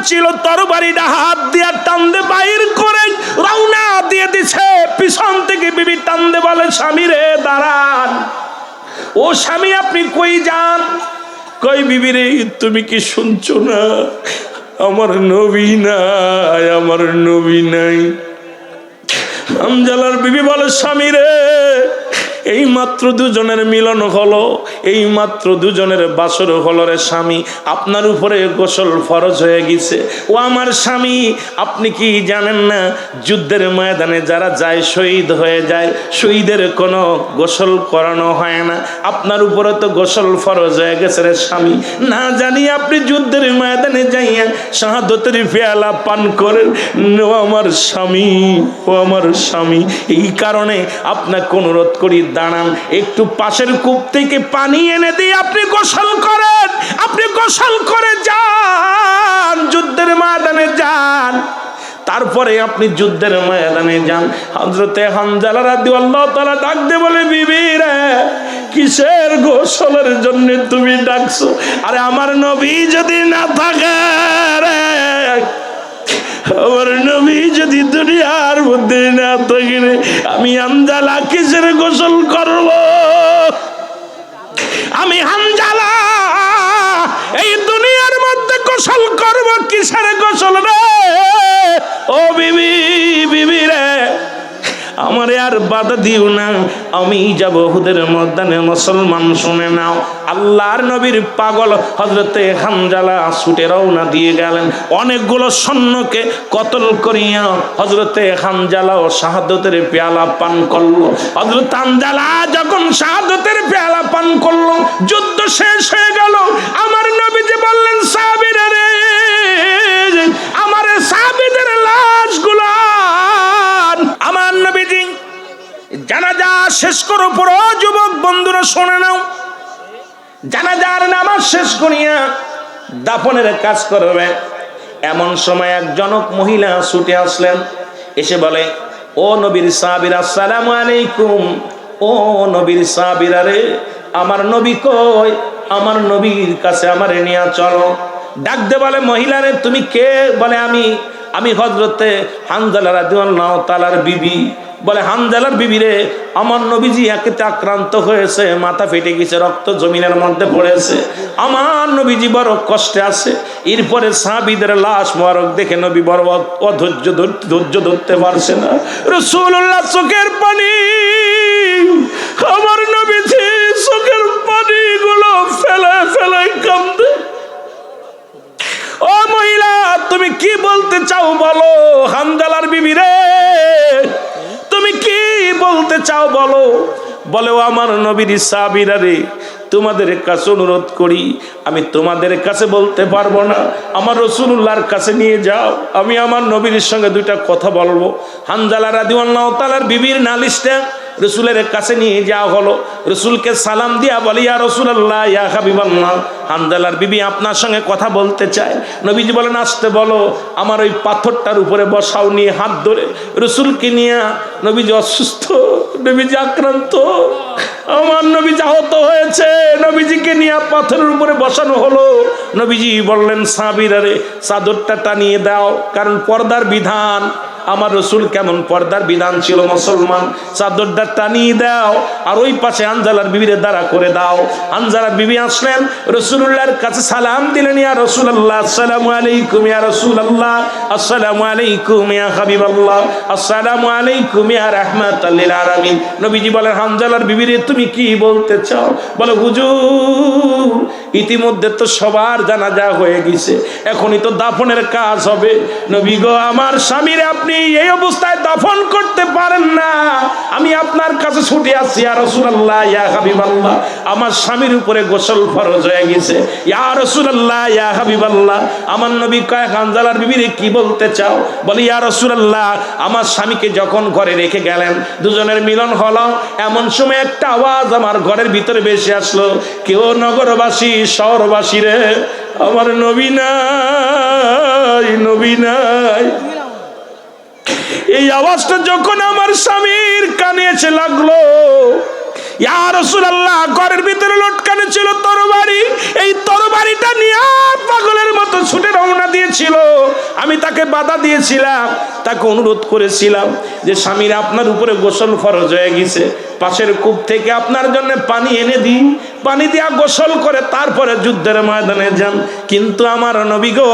ছিল তরবারিটা হাত দিয়ে টানতে বাইর করে রওনা দিয়ে দিছে। পিছন থেকে বিবি টানতে বলে, স্বামী রে দাঁড়ান। ও স্বামী আপনি কই যান? কই বিবি রে তুমি কি শুনছো না, আমার নবী নাই, আমার নবী নাই। হানজালার বিবি বলে, স্বামী রে এই মাত্র দুজনের মিলন হলো, এই মাত্র দুজনের বাসর হলো রে স্বামী, আপনার উপরে গোসল ফরজ হয়ে গেছে। ও আমার স্বামী আপনি কি জানেন না, যুদ্ধের ময়দানে যারা যায় শহীদ হয়ে যায়, শহীদের কোনো গোসল করানো হয় না, আপনার উপরে তো গোসল ফরজ হয়ে গেছে রে স্বামী। না জানি আপনি যুদ্ধের ময়দানে যাইয়া শাহাদতের পেয়ালা পান করেন। ও আমার স্বামী, ও আমার স্বামী, এই কারণে আপনাকে অনুরোধ করি দাঁড়ান, একটু পাশের কূপ থেকে পানি এনে দিয়ে আপনি গোসল করেন, আপনি গোসল করে যান, যুদ্ধের ময়দানে যান, তারপরে আপনি যুদ্ধের ময়দানে যান। হযরতে হানজালা রাদিয়াল্লাহু তাআলা ডাক দিয়ে বলে, বিবি রে কিসের গোসলের জন্য তুমি ডাকছো? আরে আমার নবী যদি না থাকে রে, আমার নবী যদি দুনিয়ার মধ্যে না থাকে, আমি হানজালা কিসের গোসল করব? আমি হানজালা এই দুনিয়ার মধ্যে গোসল করব কিসের গোসল রে? ও বিবি, বিবি রে আমারে আর বাধা দিও না, আমি যাব উহুদের ময়দানে। মুসলমান শুনে নাও, আল্লাহর নবীর পাগল হযরতে হানজালা ছুটে রওনা দিয়ে গেলেন। অনেকগুলো সৈন্যকে কতল করিয়া হযরতে হানজালা ও শাহাদতের পেয়ালা পান করলো। হযরত হানজালা যখন শাহাদতের পেয়ালা পান করলো, যুদ্ধ শেষ হয়ে গেল। আমার নবীজি বললেন, সাহাবীরা রে, আমার সাহাবীদের লাশগুলো আমার নবীজি জানাজা শেষ করো। পুরো যুবক বন্ধুরা শুনে নাও, জানাজার নামাজ শেষ করিয়া দাফনের কাজ করবে। এমন সময় এক জনক মহিলা ছুটে আসলেন, এসে বলে, ও নবীর সাহাবীরা আসসালামু আলাইকুম। ও নবীর সাহাবীরা রে, আমার নবী কই? আমার নবীর কাছে আমারে নিয়ে চলো। ডাক দে বলে, মহিলা রে তুমি কে? বলে, আমি হযরতে হানজালা রাদিয়াল্লাহু তাআলার বিবি। বলে, হানজালার বিবি রে, আমার নবীজি একেতে আক্রান্ত হয়েছে, মাথা ফেটে গেছে, রক্ত জমিনের মধ্যে পড়েছে, আমার নবীজি বড় কষ্টে আছে। এরপরে সাহাবীদের লাশ মোবারক দেখে নবী বড় ধৈর্য ধরতে পারছে না। রাসূলুল্লাহ চোখের পানি, আমার নবীজি চোখের পানিগুলো ফেলে ফেলে কাঁদে। ও মহিলা তুমি কি বলতে চাও বলো? হানজালার বিবি রে তুমি কি বলতে চাও বলো? বলে, ও আমার নবীর সাহাবীরা রে, তোমাদের কাছে অনুরোধ করি, আমি তোমাদের কাছে বলতে পারবো না, আমার রাসূলুল্লাহর কাছে নিয়ে যাও, আমি আমার নবীর সঙ্গে দুইটা কথা বলবো। হানজালা রাদিয়াল্লাহু তাআলার বিবির নালিশটা রসুলের কাছে নিয়ে যাওয়া হলো। রসুলকে সালাম দিয়া বলি, ইয়া রাসূলুল্লাহ, ইয়া হাবিবাল্লাহ, হানজালার বিবি আপনার সঙ্গে কথা বলতে চায়। নবীজি বলেন, আসতে বলো। আমার ওই পাথরটার উপরে বসাও। নিয়ে হাত ধরে রসুলকে নিয়ে, নবীজি অসুস্থ, নবীজি আক্রান্ত, আমার নবীজি আহত হয়েছে, নবীজিকে নিয়ে পাথরের উপরে বসানো হলো। নবীজি বললেন, সাহাবীরা রে চাদরটা টানিয়ে দাও, কারণ পর্দার বিধান। আমার রসুল কেমন পর্দার বিধান ছিল মুসলমান, চাদরটা টানিয়ে দাও, আর ওই পাশে হানজালার বিবিরে দাঁড়া করে দাও। হানজালার বিবি আসলেন, রসুলুল্লাহর কাছে সালাম দিলেন, ইয়া রাসূলুল্লাহ, আসসালামু আলাইকুম ইয়া রাসূলুল্লাহ, আসসালামু আলাইকুম ইয়া হাবিবাল্লাহ, আসসালামু আলাইকুম ইয়া রাহমাতাল লিল আলামিন। নবীজি বলেন, হানজালার বিবিরে তুমি কি বলতে চাও? বলে, হুজুর ইতিমধ্যে তো সবার জানাজা হয়ে গেছে, এখনই তো দাফনের কাজ হবে। নবী গো, আমার স্বামীর আপনি এই অবস্থায় দাফন করতে পারেন না, আমি আপনার কাছে ছুটে আসছি, ইয়া রাসূলুল্লাহ, ইয়া হাবিবাল্লাহ, আমার স্বামীর উপরে গোসল ফরজ হয়ে গেছে, ইয়া রাসূলুল্লাহ, ইয়া হাবিবাল্লাহ। আমার নবী কয়, হানজালার বিবিরে কি বলতে চাও? বলে, ইয়া রাসূলুল্লাহ, আমার স্বামীকে যখন ঘরে রেখে গেলেন, দুজনের মিলন হলো, এমন সময় একটা আওয়াজ আমার ঘরের ভিতরে ভেসে আসলো, কেউ নগরবাসী, শহরবাসী রে, আমার নবী নাই, নবী নাই। এই আওয়াজটা যখন আমার স্বামীর কানে এসে লাগলো, ইয়া রাসূলুল্লাহ, ঘরের ভিতরে লটকানো ছিল তরবারি, এই তরবারিটা নিয়ে পাগলের মতো ছুটে রওনা দিয়েছিল বাধা দিয়েছিলাম, তাকে অনুরোধ করেছিলাম যে স্বামীর আপনার উপরে গোসল ফরজ হয়ে গেছে, পাশের কূপ থেকে আপনার জন্য পানি এনে দিই, পানি দিয়া গোসল করে তারপরে যুদ্ধের ময়দানে যান। কিন্তু আমার নবী গো,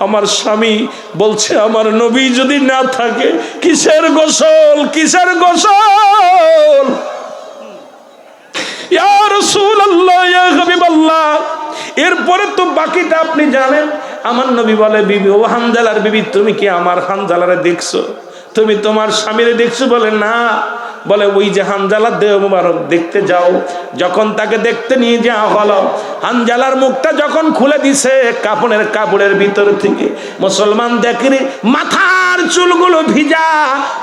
আমার স্বামী বলছে আমার নবী যদি না থাকে কিসের গোসল, কিসের গোসল? ইয়া রাসূলুল্লাহ, ইয়া হাবিবাল্লাহ। এরপরে তো বাকিটা আপনি জানেন। আমার নবী বলে, বিবি, ও হানজালার বিবি, তুমি কি আমার হানজালারে দেখছো? তুমি তোমার স্বামীরে দেখছো? বলে না। বলে ওই যে হানজালার দেহ মুবারক দেখতে যাও। যখন তাকে দেখতে নিয়ে যাওয়া হলো, হানজালার মুখটা যখন খুলে দিছে কাপড়ের ভিতর থেকে, মুসলমান দেখে মাথার চুলগুলো ভিজা,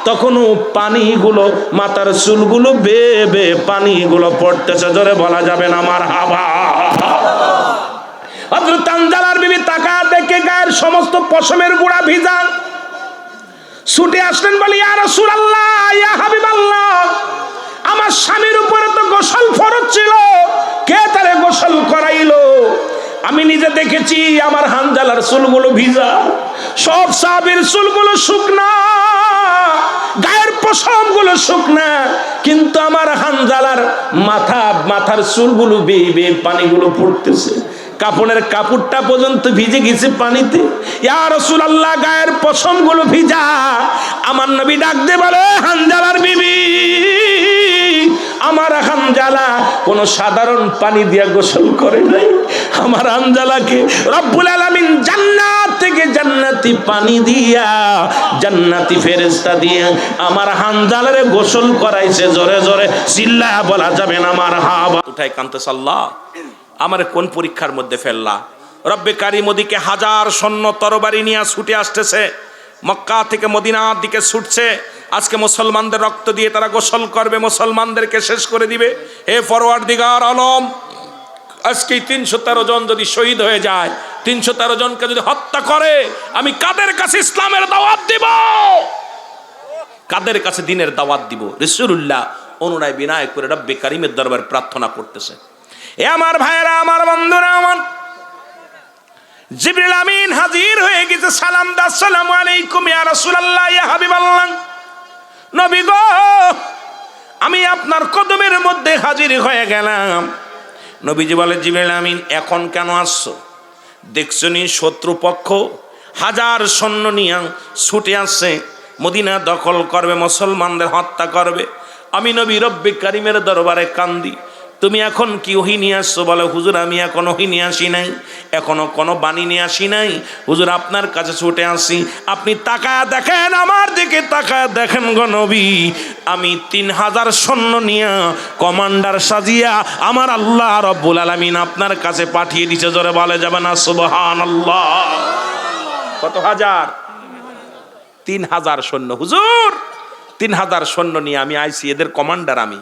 তখনও পানিগুলো মাথার চুলগুলো বেয়ে বেয়ে পানিগুলো পড়তেছে। জোরে বলা যাবে না মারহাবা। হযরত হানজালার বিবি তাকা দেখে গায়ের সমস্ত পশমের গুঁড়া ভিজা, ছুটে আসলেন, বলে ইয়া রাসূলুল্লাহ, ইয়া হাবিবাল্লাহ, আমার স্বামীর উপরে তো গোসল ফরজ ছিল, কে তারে গোসল করাইলো? আমি নিজে দেখেছি আমার হানজালার চুলগুলো ভিজা, সব সাহাবীর চুলগুলো শুকনা, গায়ের পশমগুলো শুকনা, কিন্তু আমার হানজালার মাথার চুলগুলো বেয়ে বেয়ে পানিগুলো পড়তেছে, কাপড়টা পর্যন্ত ভিজে গেছে পানিতে। ইয়া রাসূলুল্লাহ, গায়ের পশমগুলো ভিজা। আমার নবী ডাক দিয়ে বলে, হানজালার বিবি, আমার হানজালা কোনো সাধারণ পানি দিয়া গোসল করে নাই, আমার হানজালাকে রব্বুল আলামিন জান্নাত থেকে জান্নাতি পানি দিয়া, জান্নাতি ফেরেশতা দিয়া আমার হানজালারে গোসল করাইছে। জোরে জোরে চিল্লায়া বলা যাবে না মারহাবা। উঠাই কানতেছ, আল্লাহ আমার কোন পরীক্ষার মধ্যে ফেললা? রব্বে কারীম ওদিকে হাজার সৈন্য তরবারি নিয়ে ছুটে আসতেছে, মক্কা থেকে মদিনার দিকে ছুটছে। আজকে মুসলমানদের রক্ত দিয়ে তারা গোসল করবে, মুসলমানদেরকে শেষ করে দিবে। হে পরওয়ারদিগার আলম, আজকে 313 জন যদি শহীদ হয়ে যায়, 313 জনকে যদি হত্যা করে, আমি কাদের কাছে ইসলামের দাওয়াত দিব? কাদের কাছে দিনের দাওয়াত দিব? রাসূলুল্লাহ অনুনয় বিনয় করে রব্বে কারীমের দরবারে প্রার্থনা করতেছে। এ আমার ভাইরা, আমার বন্ধুরা, আমার জিবরিল আমিন হাজির হয়ে গেছে। সালাম দা, আসসালামু আলাইকুম ইয়া রাসূলুল্লাহ, ইয়া হাবিবাল্লাহ। নবী গো, আমি আপনার কদমের মধ্যে হাজির হয়ে গেলাম। নবীজি বলে, জিবরিল আমিন এখন কেন আসছো? দেখছো নি শত্রুপক্ষ হাজার সৈন্য নিয়ে ছুটে আসছে, মদিনা দখল করবে, মুসলমানদের হত্যা করবে। আমি নবী রব্বে কারীমের দরবারে কান্দি, তুমি এখন কি ওহী নিয়ে আসছো? বলে, হুজুর আমি এখন ওহী নিয়ে আসি নাই, এখনো কোনো বাণী নিয়ে আসি নাই, হুজুর আপনার কাছে ছুটে আসি। আপনি তাকায়া দেখেন, আমার দিকে তাকায়া দেখেন গো নবী, আমি 3000 সৈন্য নিয়ে কমান্ডার সাজিয়া আমার আল্লাহ রব্বুল আলামিন আপনার কাছে পাঠিয়ে দিছে। জোরে বলে যাবে না সুবহানাল্লাহ। কত হাজার? 3000 সৈন্য। হুজুর 3000 সৈন্য নিয়ে আমি আইছি, এদের কমান্ডার আমি।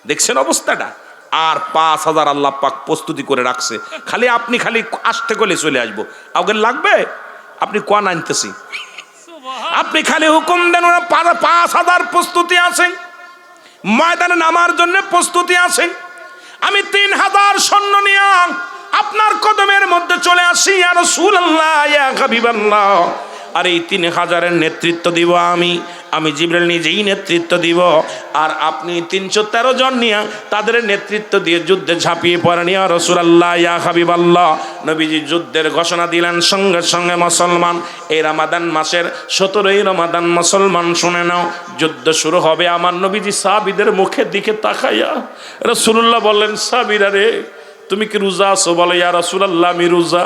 দেখছেন অবস্থাটা? আর 5000 আল্লাহ পাক প্রস্তুতি করে রাখছে, খালি আপনি খালি আসতে গেলে চলে আসবো। আগে লাগবে আপনি কোন আনতেছি, আপনি খালি হুকুম দেন, ওরা 5000 প্রস্তুতি আছেন, ময়দানে নামার জন্য প্রস্তুতি আছেন। আমি 3000 সৈন্য নিয়ে আপনার কদমের মধ্যে চলে আসি, ইয়া রাসূলুল্লাহ, ইয়া হাবিবাল্লাহ। আর এই 3000-এর নেতৃত্ব দিব আমি জিবরিল নিজেই নেতৃত্ব দিব। আর আপনি 313 জন নিয়ে তাদের নেতৃত্ব দিয়ে যুদ্ধে ঝাঁপিয়ে পড়েন। ইয়া রাসূলুল্লাহ, ইয়া হাবিবাল্লাহ। নবীজি যুদ্ধের ঘোষণা দিলেন, সঙ্গে সঙ্গে মুসলমান এই রমাদান মাসের 17ই রমাদান মুসলমান শুনে নাও, যুদ্ধ শুরু হবে। আমার নবীজি সাহাবীদের মুখের দিকে তাকাইয়া রাসূলুল্লাহ বললেন, সাহাবীরা রে, তুমি কি রোজা আছো? বলে, ইয়া রাসূলুল্লাহ আমি রোজা।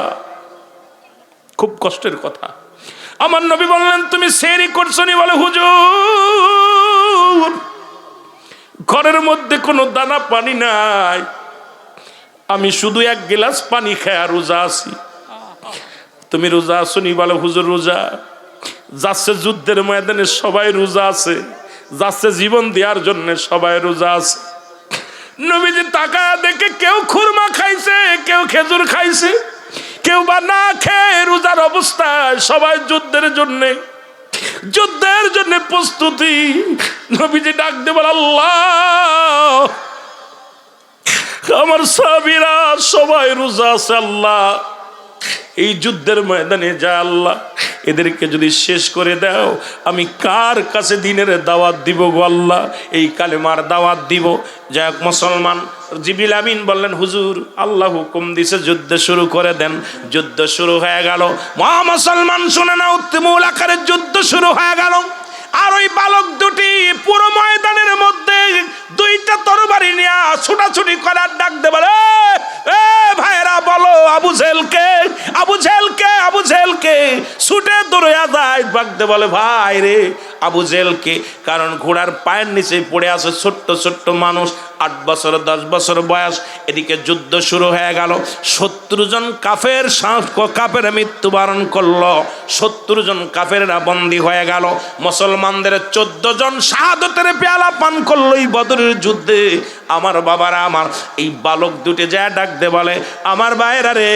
খুব কষ্টের কথা। আমার নবী বললেন, তুমি সেহরি করছো নি? বলে, হুজুর ঘরের মধ্যে কোনো দানা পানি নাই, আমি শুধু 1 গ্লাস পানি খায় রোজা আছি। তুমি রোজা আছো নি? বলে, হুজুর রোজা। যাচ্ছে যুদ্ধের ময়দানে সবাই রোজা আছে, যাচ্ছে জীবন দেওয়ার জন্য সবাই রোজা আছে। নবীজি তাকায়া দেখে কেউ খুরমা খাইছে, কেউ খেজুর খাইছে, কেউ বা না খেয়ে রোজার অবস্থায়। সবাই যুদ্ধের জন্য প্রস্তুতি। নবীজি ডাক দিয়ে বলে, আল্লাহ আমার সাহাবীরা সবাই রোজা আছে, আল্লাহ এই যুদ্ধের ময়দানে যায়, আল্লাহ এদেরকে যদি শেষ করে দাও আমি কার কাছে দিনের দাওয়াত দিব গো আল্লাহ? এই কালেমার দাওয়াত দিব। যাই হোক মুসলমান, জিবরিল আমিন বললেন হুজুর আল্লাহ হুকুম দিছে যুদ্ধ শুরু করে দেন। যুদ্ধ শুরু হয়ে গেল। মহা মুসলমান শুনে নাও, তুমুল আকারে যুদ্ধ শুরু হয়ে গেল। আর ওই বালক দুটি পুরো ময়দানের মধ্যে দুইটা তরবারি নিয়ে ছুটাছুটি করার ডাক দে বলে, এ ভাইরা বলো আবু জেহেলকে, আবু জেহেলকে, আবু জেহেলকে। ছুটে দৌড়ে যায়, ডাকতে বলে ভাই রে আবু জেহেলকে। কারণ ঘোড়ার পায়ের নিচে পড়ে আছে ছোট্ট ছোট্ট মানুষ, 8 বছর 10 বছর বয়স। এদিকে যুদ্ধ শুরু হয়ে গেল। 70 জন কাফের মৃত্যুবরণ করলো। 70 জন কাফেররা বন্দী হয়ে গেল। মুসলমানদের 14 জন শাহাদতের পেয়ালা পান করলো এই বদরের যুদ্ধে। আমার বাবারা আমার, এই বালক দুটি যা ডাক দে বলে, আমার ভাইরা রে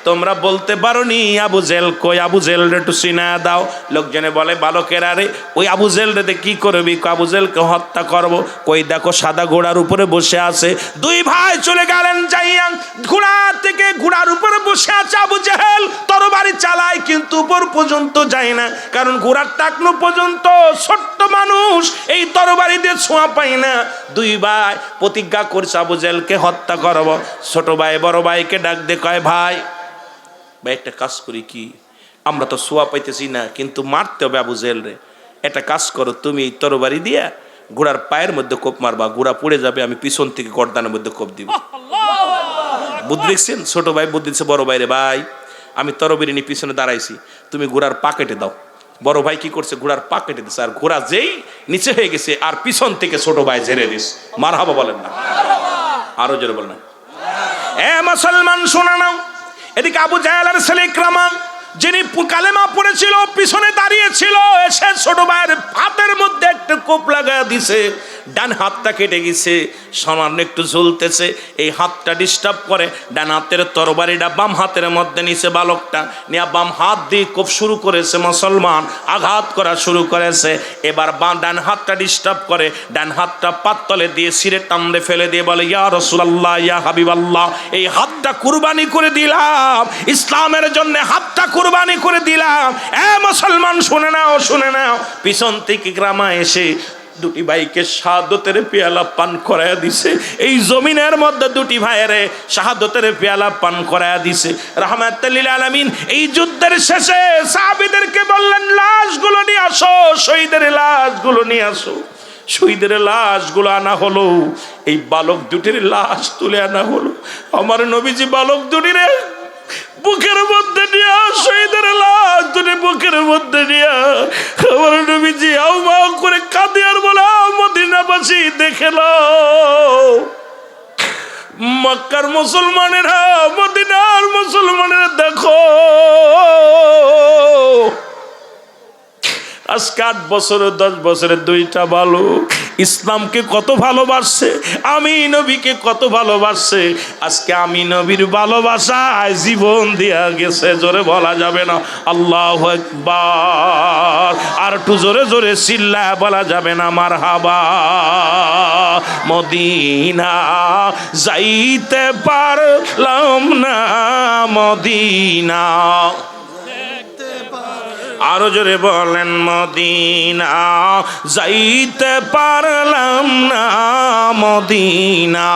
তোমরা বলতে পারো নি আবু জেহেল কই? আবু জেহেল রে একটু চিনা দাও। লোকজনে বলে বালকেরা রে ওই আবু জেহেল রে কি করবি? আবু জেহেলকে হত্যা করব। কই দেখো সাদা ঘোড়ার উপরে বসে আছে। দুই ভাই চলে গেলেন যাইয়া ঘোড়া থেকে, ঘোড়ার উপরে বসে আছে আবু জেহেল। তরবারি চালায় কিন্তু উপর পর্যন্ত যায় না, কারণ ঘোড়ার টাকনো পর্যন্ত ছোট্ট মানুষ এই তরবারি দিয়ে ছোঁয়া পায় না। দুই ভাই প্রতিজ্ঞা করছে আবু জেহেলকে হত্যা করব। ছোট ভাই বড় ভাইকে ডাক দে কয়, ভাই ভাই একটা কাজ করি কি, আমরা তো ছোঁয়া পাইতেছি না কিন্তু মারতে হবে আবু জেহেল রে। একটা কাজ করো, তুমি এই তরবারি দিয়া ঘোড়ার পায়ের মধ্যে কোপ মারবা, ঘোড়া পড়ে যাবে, আমি পিছন থেকে গর্দানের মধ্যে কোপ দিব। বুদ্ধি দেখছেন? ছোট ভাই বুদ্ধি দিচ্ছে বড় ভাই রে, ভাই আমি তরবারি নিয়ে পিছনে দাঁড়াইছি, তুমি ঘোড়ার পা কেটে দাও। বড় ভাই কি করছে? ঘোড়ার পা কেটে দিচ্ছে। আর ঘোড়া যেই নিচে হয়ে গেছে আর পিছন থেকে ছোট ভাই ঝেড়ে দিস। মারহাবা বলেন না, আরো জোরে বলেন। এ মুসলমান শোনা নাও, এদিকে আবু জাহেলের ছেলে ইকরামা যিনি কালেমা পড়েছিল পিছনে দাঁড়িয়ে ছিল, এসে ছোট ভাইয়ের হাতের মধ্যে একটা কোপ লাগায় দিছে। ডান হাতটা কেটে গেছে, সামান্য একটু ঝুলতেছে। এই হাতটা ডিস্টার্ব করে, ডান হাতের তরবারিটা বাম হাতের মধ্যে নিছে বালকটা নিয়ে বাম হাত দিয়ে কোপ শুরু করেছে। মুসলমান আঘাত করা শুরু করেছে। এবার ডান হাতটা ডিস্টার্ব করে, ডান হাতটা পাততলে দিয়ে সিরে টান্দে ফেলে দিয়ে বলে, ইয়া রাসূলুল্লাহ, ইয়া হাবিবাল্লাহ, এই হাতটা কুরবানি করে দিলাম, ইসলামের জন্য হাতটা কুরবানি করে দিলাম। এ মুসলমান শুনে নাও, শুনে নাও। পিছন থেকে গ্রামা এসে দুটি ভাইকে শাহাদতের পেয়ালা পান করায়া দিছে। এই জমিনের মধ্যে দুটি ভাইয়েরে শাহাদতের পেয়ালা পান করায়া দিছে রাহমাতুল লিল আলামিন। এই যুদ্ধের শেষে সাহাবীদেরকে বললেন, লাশগুলো নিয়ে আসো, শহীদের লাশগুলো নিয়ে আসো। শহীদের লাশগুলো আনা হলো, এই বালক দুটির লাশ তুলে আনা হলো। আমার নবীজি বালক দুটিরে বুকের মধ্যে নিয়ে, শহীদের লাশ দুটি বুকের মধ্যে নিয়ে আমার নবীজি আউ মাউ করে কাঁদে আর বলে, মদিনাবাসী দেখে নাও, মক্কার মুসলমানেরা, মদিনার মুসলমানেরা দেখো, আজকে 8 বছর 10 বছরের দুইটা বালক ইসলামকে কত ভালোবাসছে, আমি নবীকে কত ভালোবাসছে। আজকে আমি নবীর ভালোবাসায় জীবন দিয়া গেছে। জোরে বলা যাবে না আল্লাহু আকবার? আর একটু জোরে জোরে চিল্লায় বলা যাবে না মারহাবা? মদিনা যাইতে পারলাম না, মদিনা, আরো জোরে বলেন, মদিনা যাইতে পারলাম না, মদিনা।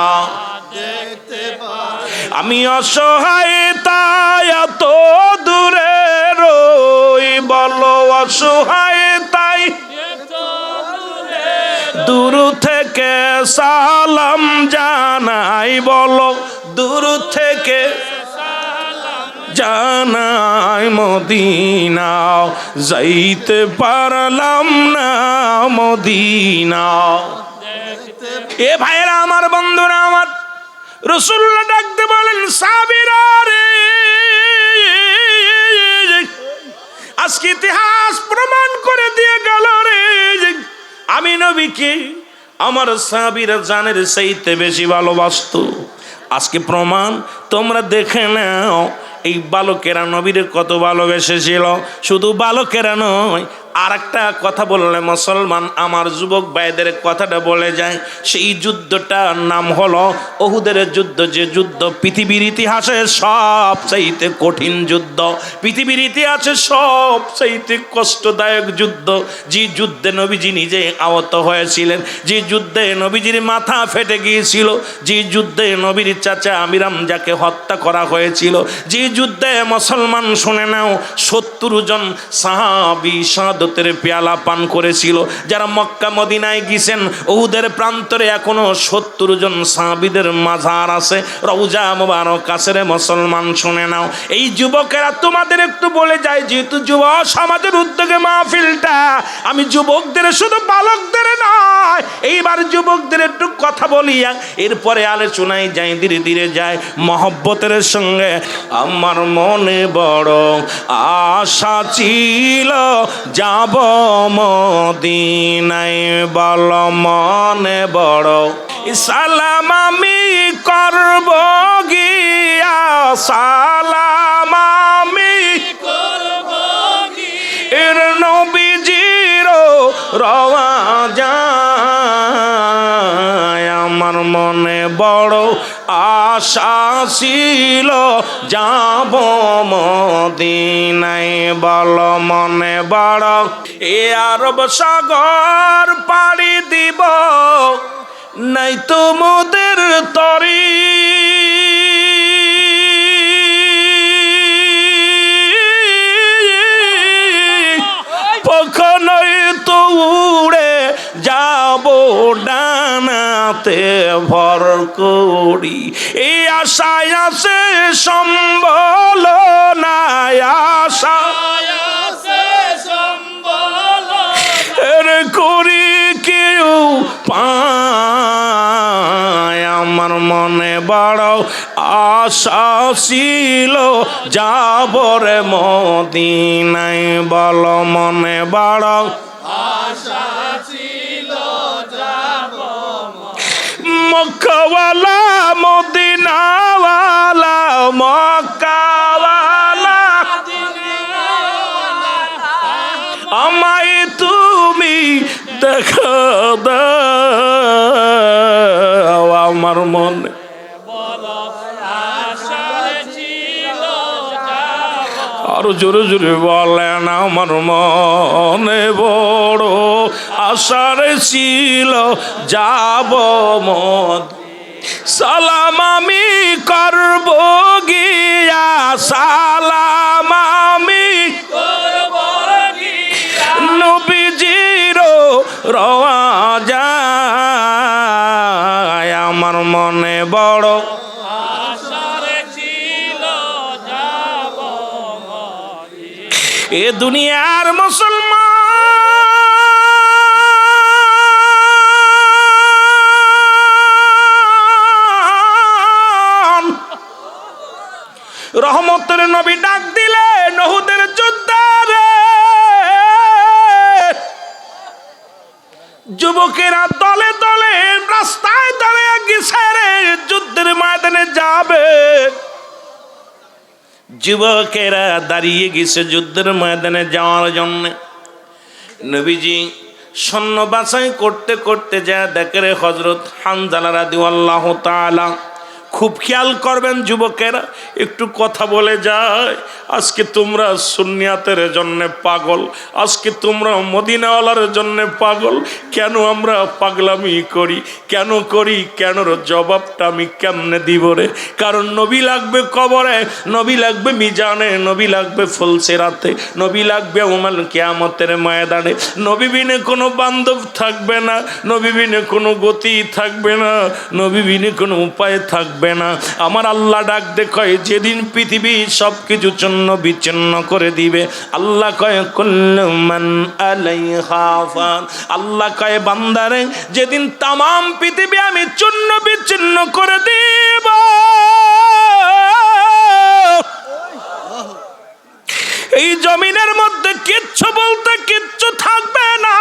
আমি অসহায় তাই এত দূরে রই, বলো অসহায় তাই দূর থেকে সালাম জানাই, বলো দূর থেকে জানাই, মদিনা যাইতে পারলাম না, মদিনা। এ ভাইরা আমার, বন্ধুরা আমার, রাসূলুল্লাহ ডাকতে বলেন, সাহাবীরা রে, আজকে ইতিহাস প্রমাণ করে দিয়ে গেল রে, আমি নবীকে আমার সাহাবীরা জানের চাইতে বেশি ভালোবাসতো। আজকে প্রমাণ তোমরা দেখে নাও, এই বালকেরা নবীর কত ভালোবেসেছিল। শুধু বালকেরা নয়, আর একটা কথা বললে মুসলমান আমার যুবক ভাইদের কথাটা বলে যায়, সেই যুদ্ধটার নাম হলো উহুদের যুদ্ধ। যে যুদ্ধ পৃথিবীর ইতিহাসে সবচাইতে কঠিন যুদ্ধ, পৃথিবীর ইতিহাসে সবচাইতে কষ্টদায়ক যুদ্ধ, যে যুদ্ধে নবীজি নিজে আহত হয়েছিলেন, যে যুদ্ধে নবীজির মাথা ফেটে গিয়েছিল, যে যুদ্ধে নবীর চাচা আমির হামজাকে হত্যা করা হয়েছিল, যে যুদ্ধে মুসলমান শুনে নাও 70 জন সাহাবী শাহাদাতের পেয়ালা পান করেছিল। যারা মক্কা মদিনায় গিয়েছেন, উহুদের প্রান্তরে এখনো 70 জন সাহাবীদের মাজার আছে, রওজা মুবারক আছে রে মুসলমান শুনে নাও। এই যুবকেরা তোমাদের একটু বলে যায়, যেহেতু যুব সমাজের উদ্যোগে মাহফিলটা, আমি যুবকদের শুধু বালকদের নয়, এইবার যুবকদের একটু কথা বলি, এরপরে আলোচনায় যাই, ধীরে ধীরে যায় মহব্বতের সঙ্গে। আমার মনে বড় আশা ছিল যাব মদিনায়, বল মনে বড় সালাম আমি করব গিয়া, সালাম আমি করব এর নবীজির রওজা। আমার মনে বড় আশা ছিল যাব মদিনায়, বল মনে বড় এ আরব সাগর পাড়ি দিব, নাই তোমাদের তরি কখনোই তো উড়ে যাব ডানাতে ভর করি, এই আশায় আছে সম্বল নাই, আশা এর করি কেউ পায়। আমার মনে বড় আশা ছিল যাব রে মদিনায়, বল মনে বড় আশা ছিল যাব মক্কাওয়ালা মদিনাওয়ালা, মক্কাওয়ালা আমায় তুমি দেখা দাও। আমার মনে আরো জোরে জোরে বলেন, আমার মনে বড় আশার ছিল যাব মদ, সালাম আমি করব গিয়া, সালাম আমি করব গিয়া নবীজির রওজা। আমার মনে বড় এ দুনিয়ার মুসলমান রহমতের নবী ডাক দিলে উহুদের যুদ্ধে যুবকেরা দলে দলে রাস্তায় দাঁড়িয়ে গেছে রে, যুদ্ধের ময়দানে যাবে। যুবকেরা দাঁড়িয়ে গেছে যুদ্ধের ময়দানে যাওয়ার জন্য। নবীজি সৈন্য বাছাই করতে করতে যা দেখে রে হযরত হানজালা রাদিয়াল্লাহু তাআলা। খুব খেয়াল করবেন যুবকেরা, একটু কথা বলে যায়, আজকে তোমরা সুন্নিয়াতের জন্য পাগল, আজকে তোমরা মদিনাওয়ালার জন্য পাগল। কেন আমরা পাগলামি করি, কেন করি, কেনর জবাবটা আমি কেমনে দিব রে? কারণ নবী লাগবে কবরে, নবী লাগবে মিজানে, নবী লাগবে ফুলসিরাতে, নবী লাগবে উমাল কিয়ামতের ময়দানে। নবী বিনে কোনো বান্ধব থাকবে না, নবী বিনে কোনো গতি থাকবে না, নবী বিনে কোনো উপায় থাকবে না। আমার আল্লাহ ডাক দেখায়, যেদিন পৃথিবী সবকিছু চূর্ণ বিচ্ছিন্ন করে দিবে, আল্লাহ কয় কুল্লু মান আলাইহা ফান, আল্লাহ কয় বান্দারে যেদিন তামাম পৃথিবী আমি চূর্ণ বিচ্ছিন্ন করে দিব, এই জমিনের মধ্যে কিচ্ছু বলতে কিচ্ছু থাকবে না।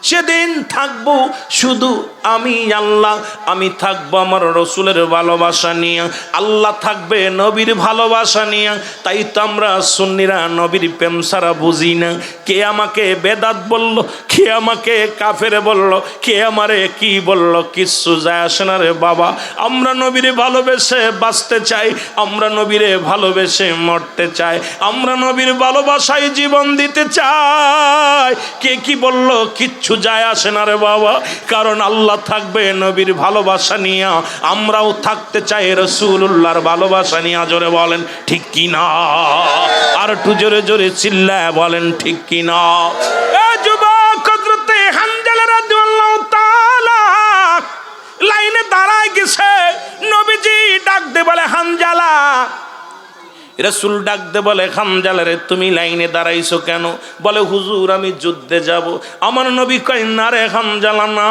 সেদিন থাকবো শুধু আমি আল্লাহ, আমি থাকবো আমার রসুলের ভালোবাসা নিয়ে, আল্লাহ থাকবে নবীর ভালোবাসা নিয়ে। তাই তো আমরা সুন্নিরা নবীর প্রেম ছাড়া বুঝি না। কে আমাকে বেদাত বলল, কে আমাকে কাফের বলল, কে আমারে কি বলল, কিচ্ছু যায় আসে না রে বাবা। আমরা নবীরে ভালোবেসে বাঁচতে চাই, আমরা নবীরে ভালোবেসে মরতে চাই, আমরা নবীর ভালোবাসায় জীবন দিতে চাই। কে কি বলল কিচ্ছু যায় আসে না রে বাবা, কারণ আল্লাহ থাকবে নবীর ভালোবাসা নিয়ে, আমরাও থাকতে চাই রাসূলুল্লাহর ভালোবাসা নিয়ে। জোরে বলেন ঠিক কি না? আর একটু জোরে জোরে চিল্লায় বলেন ঠিক কি না? এ যুবক, হযরতে হানজালা রাদিয়াল্লাহু তাআলা লাইনে দাঁড়ায় গেছে। নবীজি ডাক দে বলে হানজালা, রাসূল ডাক দে বলে হানজালা রে তুমি লাইনে দাঁড়াইছো কেন? বলে হুজুর আমি যুদ্ধে যাব। আমার নবী কয় না রে হানজালা না,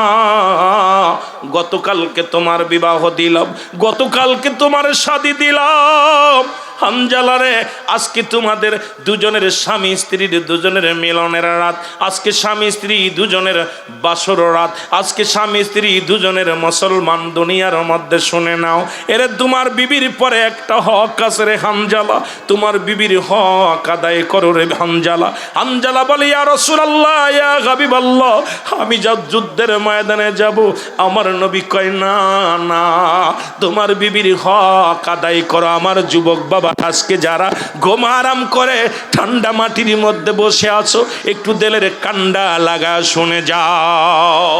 গতকালকে তোমার বিবাহ দিলাম, গতকালকে তোমার শাদী দিলাম। হানজালা রে আজকে তোমাদের দুজনের স্বামী স্ত্রীর দুজনের মিলনের রাত, আজকে স্বামী স্ত্রী দুজনের বাসর রাত, আজকে স্বামী স্ত্রী দুজনের মুসলমান দুনিয়ার মধ্যে শুনে নাও। এরে তোমার বিবির পরে একটা হক আছে রে হানজালা, তোমার বিবির হক আদায় করো রে হানজালা। হানজালা বলে ইয়া রাসূলুল্লাহ, ইয়া হাবিবাল্লাহ, আমি যা যুদ্ধের ময়দানে যাব। আমার নবী কয় না না, তোমার বিবির হক আদায় করো। আমার যুবক বাবা, আজকে যারা ঘুম আরাম করে ঠান্ডা মাটির মধ্যে বসে আছো, একটু দিলের কান্ডা লাগা শুনে যাও।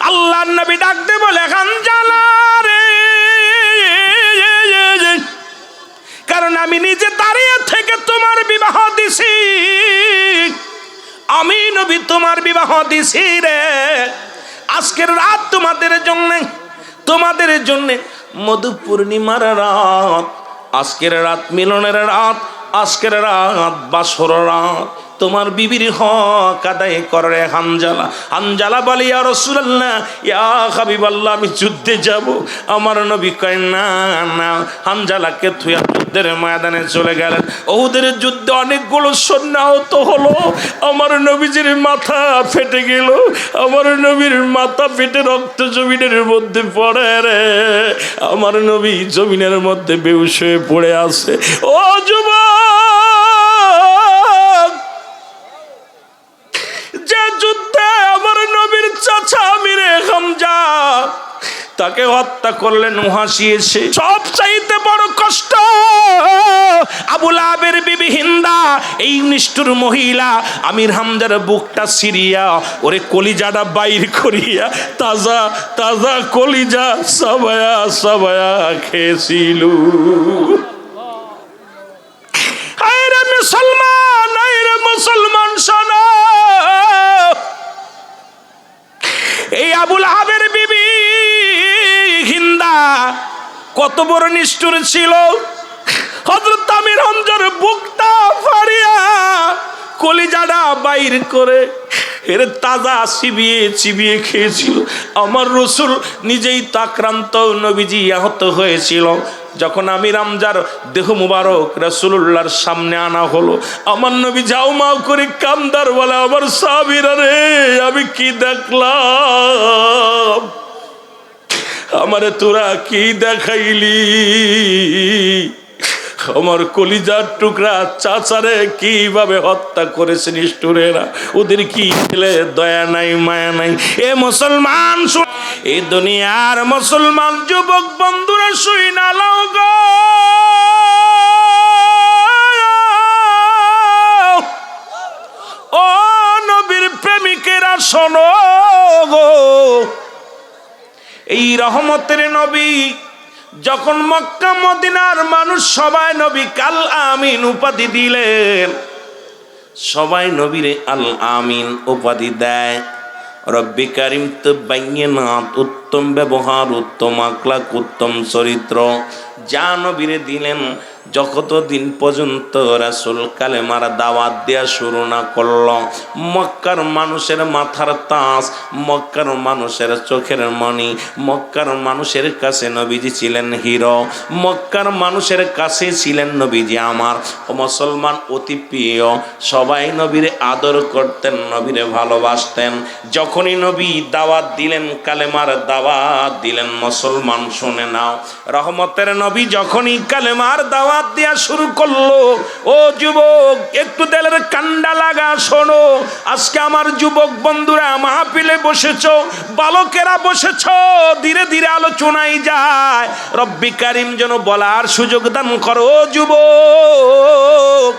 আল্লাহর নবী ডাকতে বলে হানজালা রে, কারণ আমি নিজে দাঁড়িয়ে থেকে তোমার বিবাহ দিছি, আমি নবী তোমার বিবাহ দিছি রে। আজকের রাত তোমাদের জন্য, তোমাদের জন্য মধু পূর্ণিমার রাত, আজকের রাত মিলনের রাত, আজকের রাত বাসর রাত। তোমার বিবির হক আদায় করে হানজালা। হানজালা বলে ইয়া রাসূলুল্লাহ, ইয়া হাবিবাল্লাহ, আমি যুদ্ধে যাব। আমার নবী কয় না না। হানজালাকে থুয়া যুদ্ধের ময়দানে চলে গেলেন। ওহুদের যুদ্ধে অনেকগুলো সৈন্য আহত হলো। আমার নবীজির মাথা ফেটে গেল, আমার নবীর মাথা ফেটে রক্ত জমিনের মধ্যে পড়ে রে। আমার নবী জমিনের মধ্যে বেহুশ হয়ে পড়ে আছে। ও যুবক, যে যুদ্ধে আমার নবীর চাচা আমিরে হামজা তাকে হত্যা করলেন, হাসিয়েছে। সব চাইতে বড় কষ্ট আবু লাহাবের বিবি হিন্দা, এই নিষ্ঠুর মহিলা আমির হামজার বুকটা ছিঁড়িয়া ওরে কলিজাটা বাইর করিয়া তাজা তাজা কলিজা সাবায়া সাবায়া খেয়েছিল। আইরে মুসলমান, আইরে মুসলমান শোনো, এই আবু লাহাবের বিবি হিন্দা কত বড় নিষ্ঠুর ছিল। হযরত আমির হামজার বুকটা ফাড়িয়া কলিজাটা বাইর করে এর তাজা চিবিয়ে চিবিয়ে খেয়েছিল। আমার রসুল নিজেই তো আক্রান্ত, নবীজি আহত হয়েছিল। যখন আমির হামজার দেহ মুবারক রাসূলুল্লাহর সামনে আনা হলো, আমার নবী যাও মাও করে কান্দার বলে, আমার সাহাবীরা রে, আমি কি দেখলাম, আমারে তোরা কি দেখাইলি, আমার কলিজার টুকরা চাচারে কিভাবে হত্যা করেছে নিষ্ঠুরেরা, ওদের কি ছেলে দয়া নাই মায়া নাই। এ মুসলমান, এ দুনিয়ার মুসলমান যুবক বন্ধুরা শুই না লাও গো, ও নবীর প্রেমিকেরা শোনো গো। এই রহমতের নবী যখন মক্কা মদিনার মানুষ সবাই নবী আল আমিন উপাধি দিলেন, সবাই নবীরে আল আমিন উপাধি দেয়। রব্বি কারিম তো বাইনাত উত্তম ব্যবহার, উত্তম আখলাক, উত্তম চরিত্র যা নবীরে দিলেন, যতদিন পর্যন্ত রাসূল কালেমার দাওয়াত দেয়া শুরু না করল, মক্কার মানুষের মাথার তাজ, মক্কার মানুষের চোখের মণি, মক্কার মানুষের কাছে নবীজি ছিলেন হিরো, মক্কার মানুষের কাছে ছিলেন নবীজি আমার মুসলমান অতি প্রিয়। সবাই নবীরে আদর করতেন, নবীরে ভালোবাসতেন। যখনই নবী দাওয়াত দিলেন, কালেমার দাওয়াত দিলেন, মুসলমান শুনে নাও, রহমতের নবী যখনই কালেমার দাওয়াত দেয়া শুরু করলো, ও যুবক একটু দিলের কান্ডা লাগা শোনো। আজকে আমার যুবক বন্ধুরা মাহফিলে বসেছো, বালকেরা বসেছো, ধীরে ধীরে আলোচনায় যায়, রব্বি কারিম যেন বলার সুযোগ দান করো। যুবক,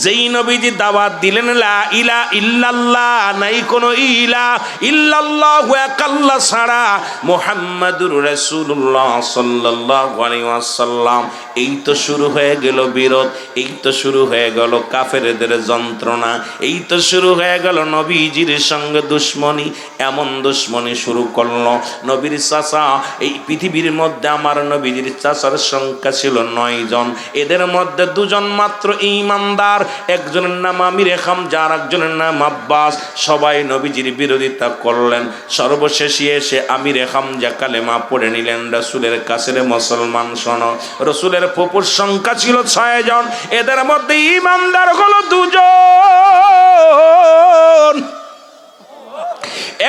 যেই নবীজি দাওয়াত দিলেন লা ইলাহা ইল্লাল্লাহ, নাই কোনো ইলাহা ইল্লাল্লাহু এক আল্লাহ ছাড়া, মুহাম্মাদুর রাসূলুল্লাহ সাল্লাল্লাহু আলাইহি ওয়াসাল্লাম, এই তো শুরু হয়ে গেল বিরোধ, এই তো শুরু হয়ে গেল কাফেরদের যন্ত্রণা, এই তো শুরু হয়ে গেল নবীজির সঙ্গে দুশ্মনী। এমন দুশ্মনী শুরু করলো, নবীর চাচা, এই পৃথিবীর মধ্যে আমার নবীজির চাচার সংখ্যা ছিল 9 জন, এদের মধ্যে 2 জন মাত্র ঈমানদার, একজনের নাম আমির হামজা, আর একজনের নাম আব্বাস। সবাই নবীজির বিরোধিতা করলেন, সর্বশেষে এসে আমির হামজা কালেমা পড়ে নিলেন। রাসূলের কাছের মুসলমান শোনো, রাসূলের ফুপুর সংখ্যা ছিল 6 জন, এদের মধ্যে ঈমানদার হলো 2 জন।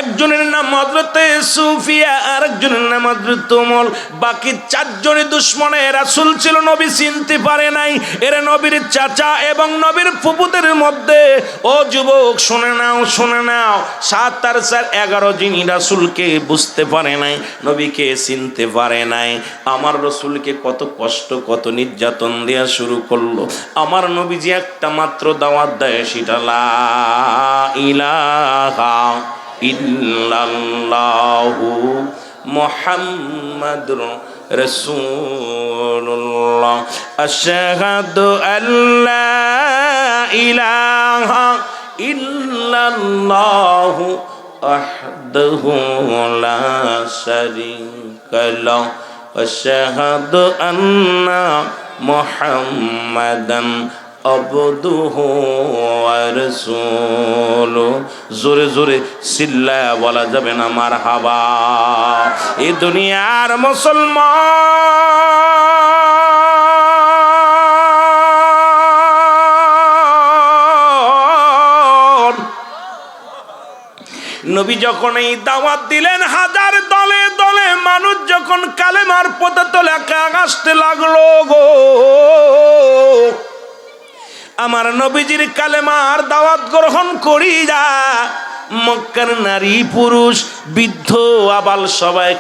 একজনের নাম হযরতে সুফিয়া, আর একজনের নাম হযরত উমর। বাকি 4 জনই দুশমনে রাসূল ছিল, নবী চিনতে পারে নাই। এর নবীর চাচা এবং নবীর ফুপুদের মধ্যে, ও যুবক শুনে নাও, শুনে নাও, 7 আর 4 11 যিনি রাসূলকে বুঝতে পারে নাই, নবীকে চিনতে পারে নাই। আমার রাসূলকে কত কষ্ট, কত নির্যাতন দেয়া শুরু করলো। আমার নবীজি একটা মাত্র দাওয়াত দেয়, সেটা লা ইলাহা ইল্লাল্লাহু মুহাম্মাদুর রাসূলুল্লাহ, আশহাদু আল্লা ইলাহা ইল্লাল্লাহু ওয়াহদাহু লা শারীকা লাহু, আশহাদু আন্না মুহাম্মাদান আবদুহু ওয়া রাসূলুহু। জোরে জোরে চিল্লায়া বলা যাবে না মারহাবা। এই দুনিয়ার মুসলমান, নবী যখন এই দাওয়াত দিলেন, হাজার দলে দলে মানুষ যখন কালেমার পতাকা আসতে লাগলো গো, আমার নবীজির কালেমার দাওয়াত গ্রহণ করিয়া মক্কার নারী পুরুষ বৃদ্ধ আবাল সবাই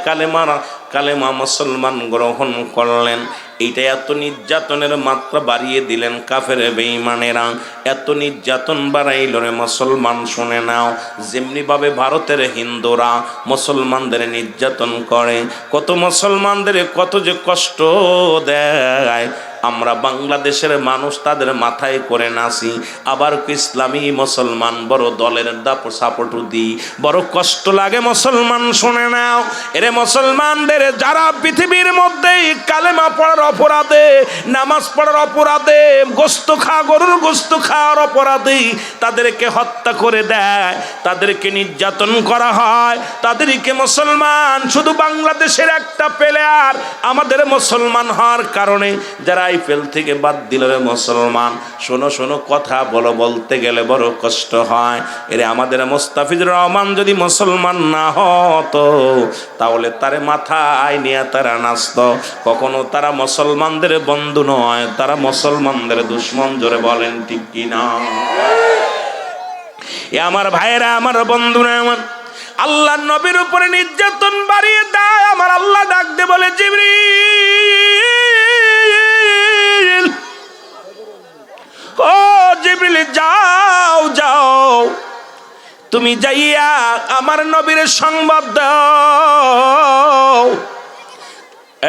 কালেমা মুসলমান গ্রহণ করলেন। এইটা এত নির্যাতনের মাত্রা বাড়িয়ে দিলেন কাফের বেঈমানেরা, এত নির্যাতন বাড়াইল রে মুসলমান শুনে নাও। যেমনি ভাবে ভারতের হিন্দুরা মুসলমানদের নির্যাতন করে, কত মুসলমানদের কত যে কষ্ট দেয়, আমরা বাংলাদেশের মানুষ তাদের মাথায় করে নাচি, আবার ইসলামী মুসলমান বড় দলের সাপোর্ট দিই, বড় কষ্ট লাগে মুসলমান শুনে নাও। এরে মুসলমানদের যারা পৃথিবীর মধ্যে কালেমা পড়ার অপরাধে, নামাজ পড়ার অপরাধে, গরুর গোস্ত খাওয়ার অপরাধে তাদেরকে হত্যা করে দেয়, তাদেরকে নির্যাতন করা হয়, তাদেরকে মুসলমান শুধু বাংলাদেশের একটা প্লেয়ার আমাদের মুসলমান হওয়ার কারণে যারা আইপিএল থেকে বাদ দিল রে মুসলমান, শোনো শোনো কথা বলতে গেলে বড় কষ্ট হয়। এরে আমাদের মোস্তাফিজুর রহমান যদি মুসলমান না হতো তাহলে তারে মাথায় নিয়ে তারা নাচত। কখনো তারা মুসলমানদের বন্ধু নয়, তারা মুসলমানদের দুশ্মন। জোরে বলেন ঠিক কিনা? এ আমার ভাইয়েরা, আমার বন্ধুরা, আমার আল্লাহ নবীর উপরে নির্যাতন বাড়িয়ে দেয়। আমার আল্লাহ ডাক দে বলে, জিবরিল, ও জিবরিল, যাও যাও, তুমি যাইয়া আমার নবীর সংবাদ দাও।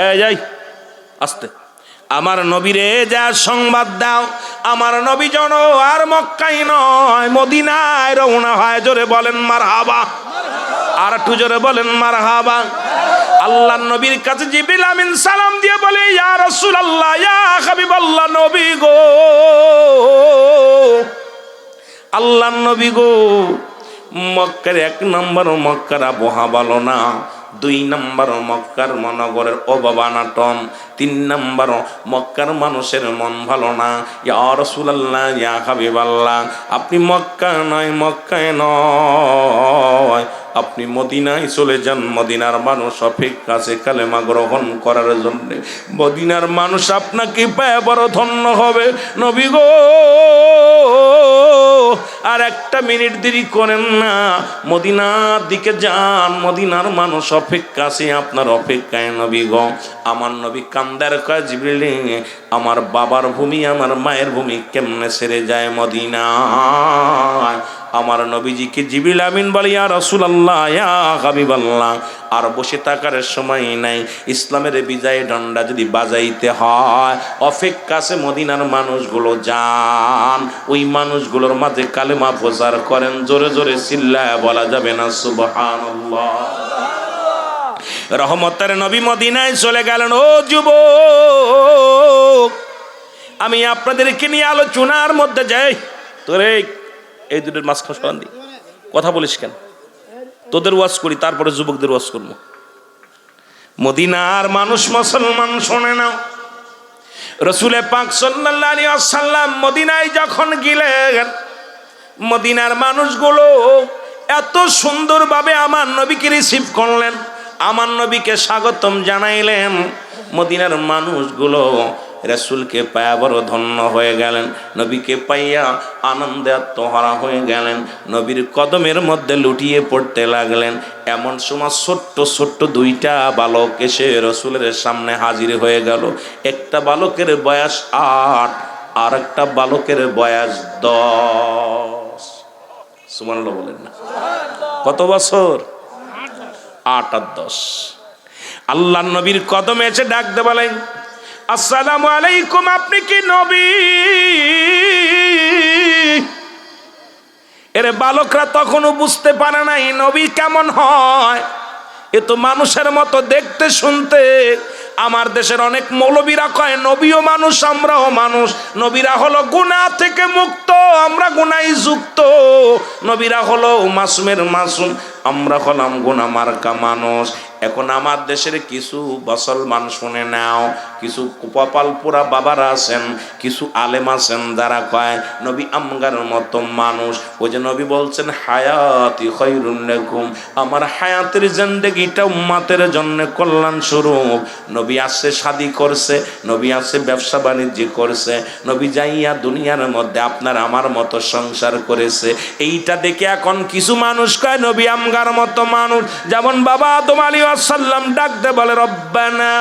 এই যাই আস্তে, আমার নবীরে যা সংবাদ দাও, আমার নবী যেন আর মক্কায় নয় মদিনায় রওনা হয়। জোরে বলেন মারহাবা। আর একটু জোরে বলেন মারহাবা। আল্লাহ নবীর কাছে জিবরিল আমিন সালাম দিয়ে বলে, ইয়া রাসূলুল্লাহ, ইয়া হাবিবাল্লাহ, নবী গো, আল্লাহ নবী গো, মক্কার 1 নম্বর মক্কার আবহাওয়া ভালো না, 2 নম্বর মক্কার মহানগরের অববানাটন, 3 নম্বর মক্কার মানুষের মন ভালো না। ইয়া রাসূলুল্লাহ, ইয়া হাবিবাল্লাহ, আপনি মক্কায় নয়, আপনি মদিনায় চলে যান। মদিনার মানুষ অপেক্ষা আছে কালেমা গ্রহণ করার জন্য। মদিনার মানুষ আপনাকে পায় বড় ধন্য হবে নবী গো। আর 1 মিনিট দেরি করেন না, মদিনার দিকে যান, মদিনার মানুষ অপেক্ষা আছে আপনার অপেক্ষায় নবী গো। আমার নবী কান্দার কয়, জিবরিল, আমার বাবার ভূমি, আমার মায়ের ভূমি কেমনে ছেড়ে যায় মদিনায়? আমার নবীজিকে জিবরিল আমিন বলে, ইয়া রাসূলুল্লাহ, ইয়া হাবিবাল্লাহ, আর বসে থাকার সময় নাই। ইসলামের বিজয় ডান্ডা যদি বাজাইতে হয়, অপেক্ষা আছে মদিনার মানুষগুলো, যান, ওই মানুষগুলোর মাঝে কালেমা প্রচার করেন। জোরে জোরে চিল্লায় বলা যাবে না সুবহানাল্লাহ। রহমতের নবী মদিনায় চলে গেলেন। ও যুবক, আমি আপনাদেরকে নিয়ে আলোচনার মধ্যে যাই। তোরে এই দুটোর মাঝখানে সরান দি, কথা বলিস কেন? তোদের ওয়াজ করি, তারপরে যুবকদের ওয়াজ করবো। মদিনার মানুষ মুসলমান শোনে না, রাসূল পাক সাল্লাল্লাহু আলাইহি ওয়াসাল্লাম মদিনায় যখন গেলেন, মদিনার মানুষগুলো এত সুন্দরভাবে আমার নবীকে রিসিভ করলেন, আমার নবীকে স্বাগতম জানাইলেন। মদিনার মানুষগুলো রাসূলকে পায়া বড় ধন্য হয়ে গেলেন, নবীকে পাইয়া আনন্দে আত্মহারা হয়ে গেলেন, নবীর কদমের মধ্যে লুটিয়ে পড়তে লাগলেন। এমন সময় ছোট্ট ছোট্ট 2টা বালক এসে রাসূলের সামনে হাজির হয়ে গেল। একটা বালকের বয়স 8, আর একটা বালকের বয়স 10। সুবহানাল্লাহ বলেন না? কত বছর? 8 আর 10। আল্লাহ নবীর কদমে এসে ডাকতে বলেন, আসসালামু আলাইকুম, আপনি কি নবী? এর বালকরা তখনও বুঝতে পারে নাই নবী কেমন হয়। এ তো মানুষের মতো দেখতে শুনতে। আমার দেশের অনেক মৌলবীরা কয় নবীও মানুষ, আমরাও মানুষ। নবীরা হলো গুনাহ থেকে মুক্ত, আমরা গুনায় যুক্ত। নবীরা হলো মাসুমের মাসুম, আমরা হলাম গুনাহ মার্কা মানুষ। এখন আমার দেশের কিছু মুসলমান শুনে নাও, কিছু কপাল পোড়া বাবারা আছেন, কিছু আলেম আছেন যারা কয় নবী আমগার মতো মানুষ। ওই যে নবী বলছেন হায়াতি খায়রুন লাকুম, আমার হায়াতের জিন্দেগিটা উম্মতের জন্য কল্যাণ স্বরূপ। নবী আসছে শাদী করছে, নবী আসছে ব্যবসা বাণিজ্য করছে, নবী যাইয়া দুনিয়ার মধ্যে আপনার আমার মতো সংসার করেছে। এইটা দেখে এখন কিছু মানুষ কয় নবী আমগার মতো মানুষ। যেমন বাবা আদম আলাইহিস সালাম ডাকতে বলে রব্বানা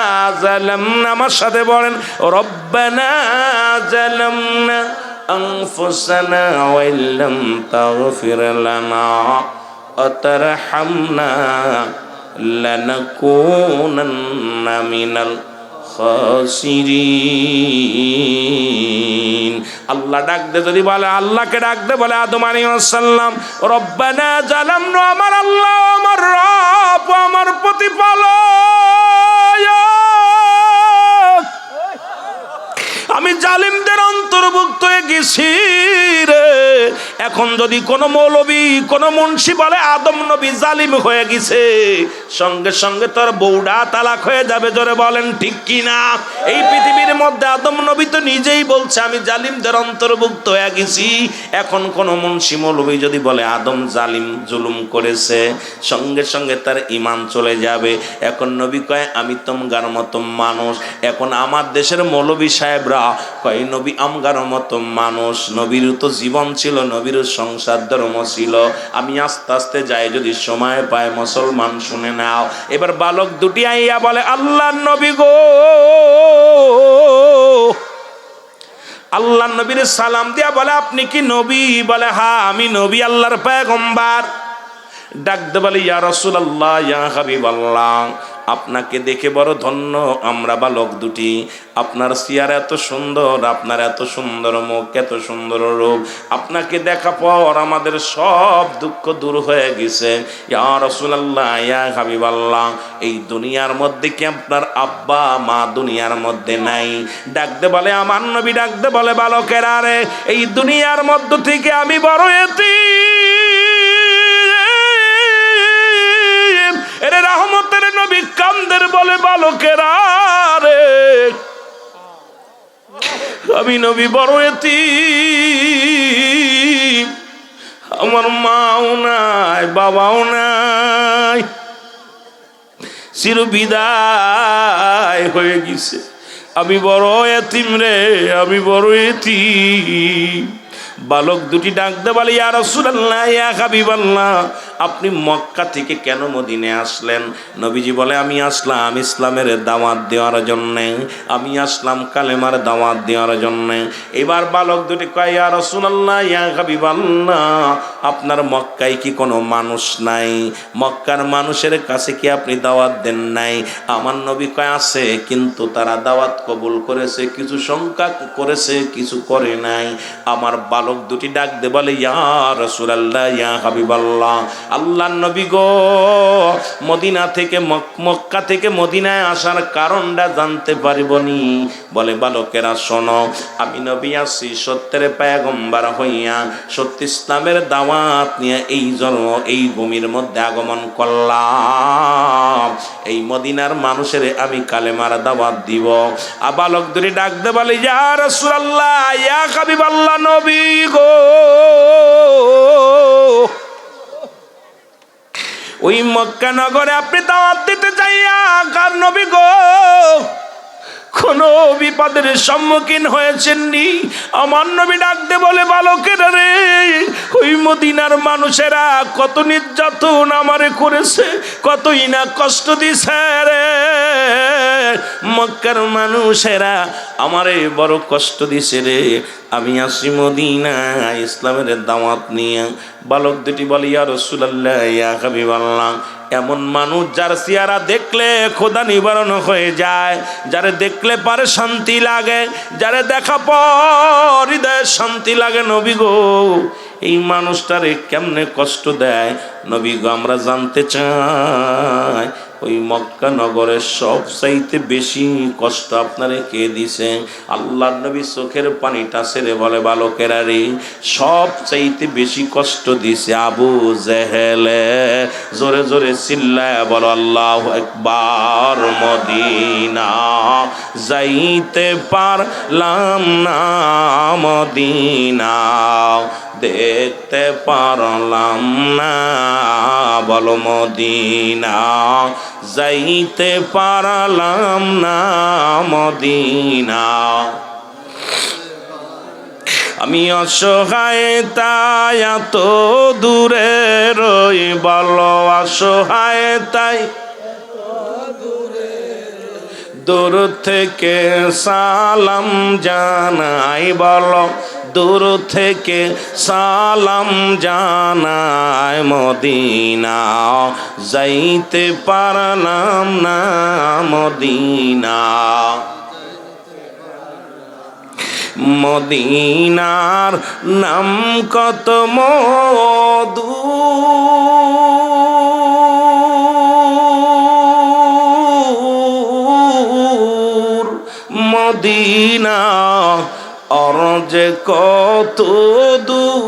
যালামনা, আমার সাথে বলেন রব্বানা যালামনা আনফুসানা ওয়া ইল্লাম তাগফির লানা ওয়া তারহামনা লানাকুনান্না মিনাল খাসিরিন। আল্লাহ ডাকতে যদি বলে, আল্লাহকে ডাকতে বলে আদম আলাইহিস সালাম রব্বানা যালামনা, আমার আল্লাহ, আমার রব, আমার প্রতিপালক, আমি জালিমদের অন্তর্ভুক্ত হয়ে গেছি রে। এখন যদি কোনো মৌলবী কোনো মুন্সি বলে আদম নবী জালিম হয়ে গেছে, সঙ্গে সঙ্গে তার বউডা তালাক হয়ে যাবে। জোরে বলেন ঠিক কি না? এই পৃথিবীর মধ্যে আদম নবী তো নিজেই বলছে আমি জালিমদের অন্তর্ভুক্ত হয়ে গেছি। এখন কোন মুন্সি মৌলবী যদি বলে আদম জালিম জুলুম করেছে, সঙ্গে সঙ্গে তার ঈমান চলে যাবে। এখন নবী কয় আমি তোমগার মতো মানুষ। এখন আমার দেশের মৌলবী সাহেবরা কয় নবী আমগার মতো মানুষ। নবীরও তো জীবন ছিল, নবীরও সংসার ধর্ম ছিল। আমি আস্তে আস্তে যাই, যদি সময় পায় মুসলমান শুনে নাও। এবার বালক দুটি আইয়া বলে আল্লাহর নবী গো, আল্লাহর নবীর সালাম দিয়া বলে আপনি কি নবী? বলে হ্যাঁ আমি নবী, আল্লাহর পয়গম্বর। ডাকতে বলে ইয়া রাসূলুল্লাহ, ইয়া হাবিবাল্লাহ, আপনাকে দেখে বড় ধন্য আমরা বালক দুটি। আপনার চেহারা এত সুন্দর, আপনার এত সুন্দর মুখ, এত সুন্দর রূপ, আপনাকে দেখা পর আমাদের সব দুঃখ দূর হয়ে গেছে। ইয়া রাসূলুল্লাহ, ইয়া হাবিবাল্লাহ, এই দুনিয়ার মধ্যে কি আপনার আব্বা মা দুনিয়ার মধ্যে নাই? ডাকতে বলে আমার নবী, ডাকতে বলে বালকেরা রে, এই দুনিয়ার মধ্য থেকে আমি বড় এতিম। এরে রহমতের নবী কান্দের বলে বালকেরা রে, আমি নবী বড় এতিম। আমার মাও নাই, বাবাও নাই, চির বিদায় হয়ে গেছে। আমি বড় এতিম রে, আমি বড় এতিম। বালক দুটি ডাকতে বলে ইয়া রাসূলুল্লাহ, ইয়া হাবিবাল্লাহ, আপনি মক্কা থেকে কেন মদিনায় আসলেন? নবীজি বলে আমি আসলাম ইসলামের দাওয়াত দেওয়ার জন্যে, আমি আসলাম কালেমার দাওয়াত দেওয়ার জন্যে। এবার বালক দুটি কয় ইয়া রাসূলুল্লাহ, ইয়া হাবিবাল্লাহ, আপনার মক্কায় কি কোনো মানুষ নাই? মক্কার মানুষের কাছে কি আপনি দাওয়াত দেন নাই? আমার নবী কয় আছে, কিন্তু তারা দাওয়াত কবুল করেছে, কিছু সংখ্যা করেছে, কিছু করে নাই। আমার বালক দুটি ডাক দে বলে ইয়া রাসূলুল্লাহ, ইয়া হাবিবাল্লাহ, আল্লাহর নবী গো, মদিনা থেকে মক্কা থেকে মদিনায় আসার কারণটা জানতে পারিবনি? বলে বালকেরা শোনো, আমি নবী আসি সত্যের পয়গম্বর হইয়া, সত্য ইসলামের দাওয়াত নিয়ে এই জন্ম এই ভূমির মধ্যে আগমন করলাম। এই মদিনার মানুষের আমি কালেমার দাওয়াত দিব। বালক দুটি ডাক দে বলে ইয়া রাসূলুল্লাহ, ইয়া হাবিবাল্লাহ, নবী গো, ওই মক্কা নগরে আপনি দাওয়াত দিতে চাইয়া কার নবী গো কোনো বিপদের সম্মুখীন হয়েছেননি? আমার নবী ডাকতে বলে বালকেরা রে, ওই মদিনার মানুষেরা কত নির্যাতন আমারে করেছে, কতই না কষ্ট দিছে রে। মক্কার মানুষেরা আমারে বড় কষ্ট দিছে রে। আমি আসি মদিনা ইসলামের দাওয়াত নিয়ে। বালক দুটি বলে ইয়া রাসূলুল্লাহ, ইয়া হাবিবাল্লাহ, এমন মানুষ যার চেহারা দেখলে খোদা নিবারণ হয়ে যায়, যারে দেখলে পারে শান্তি লাগে, যারে দেখা পর হৃদয়ে শান্তি লাগে। নবী গো, এই মানুষটারে কেমনে কষ্ট দেয় নবী গো আমরা জানতে চাই। ওই মক্কা নগরের সব চাইতে বেশি কষ্ট আপনারে কে দিছে? আল্লাহর নবী চোখের পানিটা ছেড়ে বলে বালকেরা রে, সব চাইতে বেশি কষ্ট দিছে আবু জেহেলে। জোরে জোরে চিল্লায় বলো আল্লাহু আকবার। মদিনা যাইতে পারলাম না, মদিনা দেখতে পারলাম না, বলো মদিনা যাইতে পারলাম না, মদিনা। আমি অসহায় তাই এত দূরে রই, বলো অসহায় তাই দূর থেকে সালাম জানাই, বলো দূর থেকে সালাম জানাই, মদিনা যাইতে পারলাম না, মদিনা। মদিনার নাম কত মধু, মদিনা আর যে কত দূর।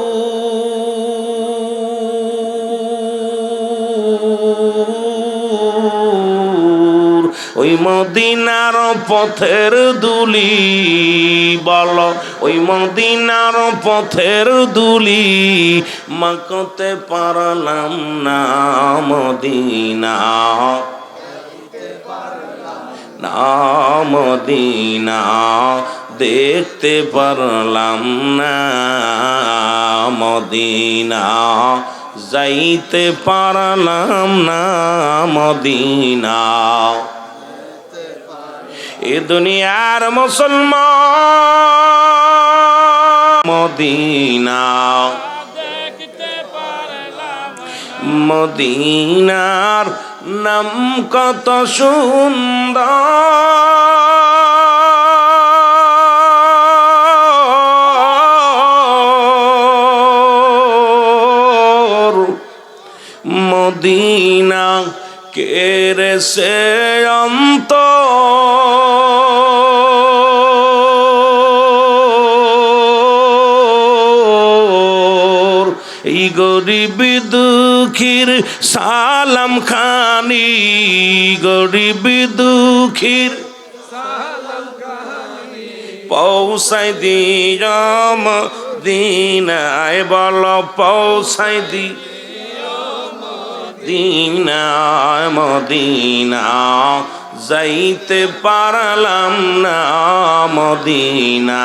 ওই মদিনার পথের দুলি, বলো ওই মদিনার পথের দুলি মাখতে পারলাম না, মদিনা না, মদিনা দেখতে পারলাম না, মদিনা যাইতে পারলাম না, মদিনা। এ দুনিয়ার মুসলমান মদিনা মদিনার নাম কত সুন্দর, মদিনা কেরে সে অন্তর, এই গরিব দুঃখীর সালাম খানি, গরিব দুঃখীর পৌঁছাই দিও মদিনায়, বল পৌঁছাই দিও মদিনায়, মদিনা যাইতে পারলাম না, মদিনা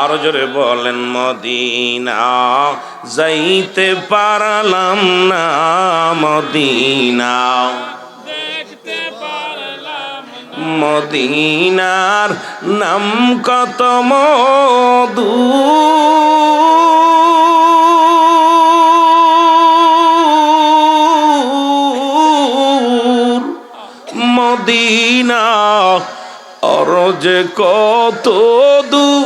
আরো জোরে বলেন, মদিনা যাইতে পারলাম না, মদিনা মদিনার নাম কত মধু, মদিনা আর যে কত দূর,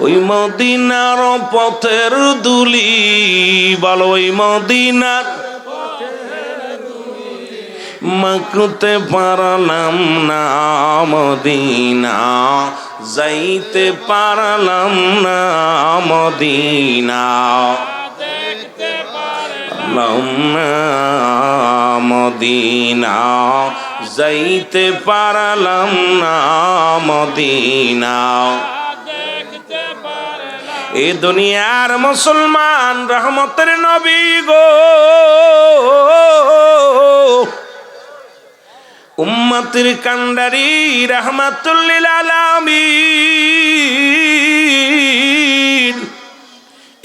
ওই মদিনার পথের দুলি, বলো ওই মদিনার মাখতে পারলাম না, মদিনা যাইতে পারলাম না, মদিনা মদিনা যাইতে পারলাম না, মদিনা। এ দুনিয়ার মুসলমান রহমতের নবী গো, উম্মতের কান্ডারি রাহমাতুল লিল আলামিন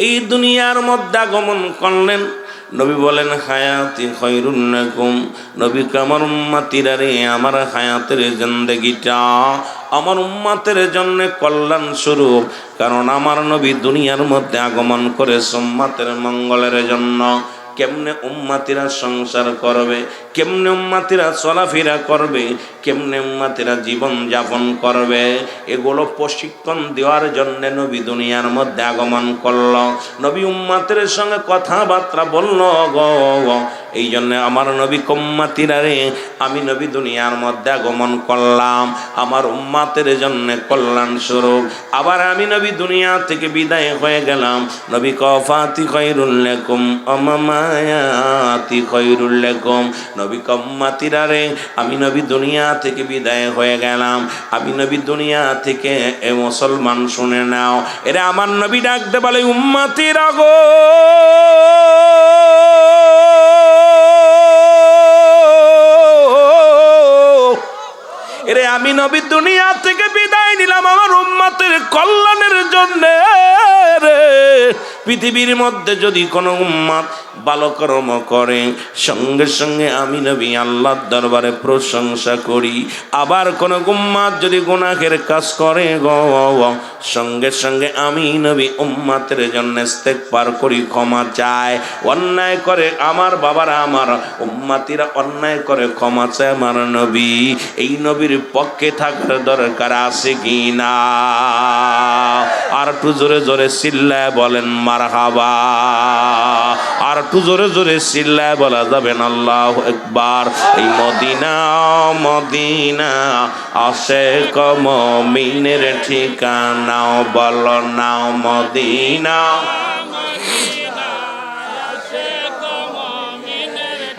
এই দুনিয়ার মধ্যে আগমন করলেন। নবী বলেন, হায়াতি খায়রুন লাকুম, নবী আমার উম্মতিরা রে, আমার হায়াতের জিন্দেগিটা আমার উম্মতের জন্য কল্যাণ স্বরূপ। কারণ আমার নবী দুনিয়ার মধ্যে আগমন করে উম্মতের মঙ্গলের জন্য। কেমনে উম্মতিরা সংসার করবে, কেমনে উম্মতিরা চলাফেরা করবে, কেমনে উম্মতিরা জীবন যাপন করবে, এগুলো প্রশিক্ষণ দেওয়ার জন্য নবী দুনিয়ার মধ্যে আগমন করল। নবী উম্মতের সঙ্গে কথাবার্তা বলল গো। এই জন্য আমার নবী উম্মতিরা রে, আমি নবী দুনিয়ার মধ্যে আগমন করলাম আমার উম্মতের জন্য কল্যাণ স্বরূপ। আবার আমি নবী দুনিয়া থেকে বিদায় হয়ে গেলাম। নবী কফাতি খায়রুল লাকুম আমামায়াতি খায়রুল লাকুম, নবী উম্মতিরা রে, আমি নবী দুনিয়া থেকে বিদায় হয়ে গেলাম। আমি নবী দুনিয়া থেকে এ মুসলমান শুনে নাও, এরা আমার নবী ডাকতে বলে, উম্মতিরা গো, এরে আমি নবী দুনিয়া থেকে বিদায় নিলাম আমার উম্মতের কল্যাণের জন্য রে। পৃথিবীর মধ্যে যদি কোনো উম্মত ভালো কর্ম করে, সঙ্গে সঙ্গে আমি নবী আল্লাহর দরবারে প্রশংসা করি। আবার কোনো উম্মত যদি গুনাহের কাজ করে গো, সঙ্গে সঙ্গে আমি নবী উম্মতের জন্য ইস্তেগফার করি, ক্ষমা চাই। অন্যায় করে আমার বাবারা, আমার উম্মতিরা অন্যায় করে ক্ষমা চায় আমার নবী। এই নবীর পক্ষে থাকার দরকার আছে কি না? আর একটু জোরে জোরে চিল্লায় বলেন মারহাবা। আর একটু জোরে জোরে চিল্লায় বলা যাবেন আল্লাহু আকবার। এই মদিনা মদিনা আশিক মুমিনের ঠিকানা, বলো না মদিনা।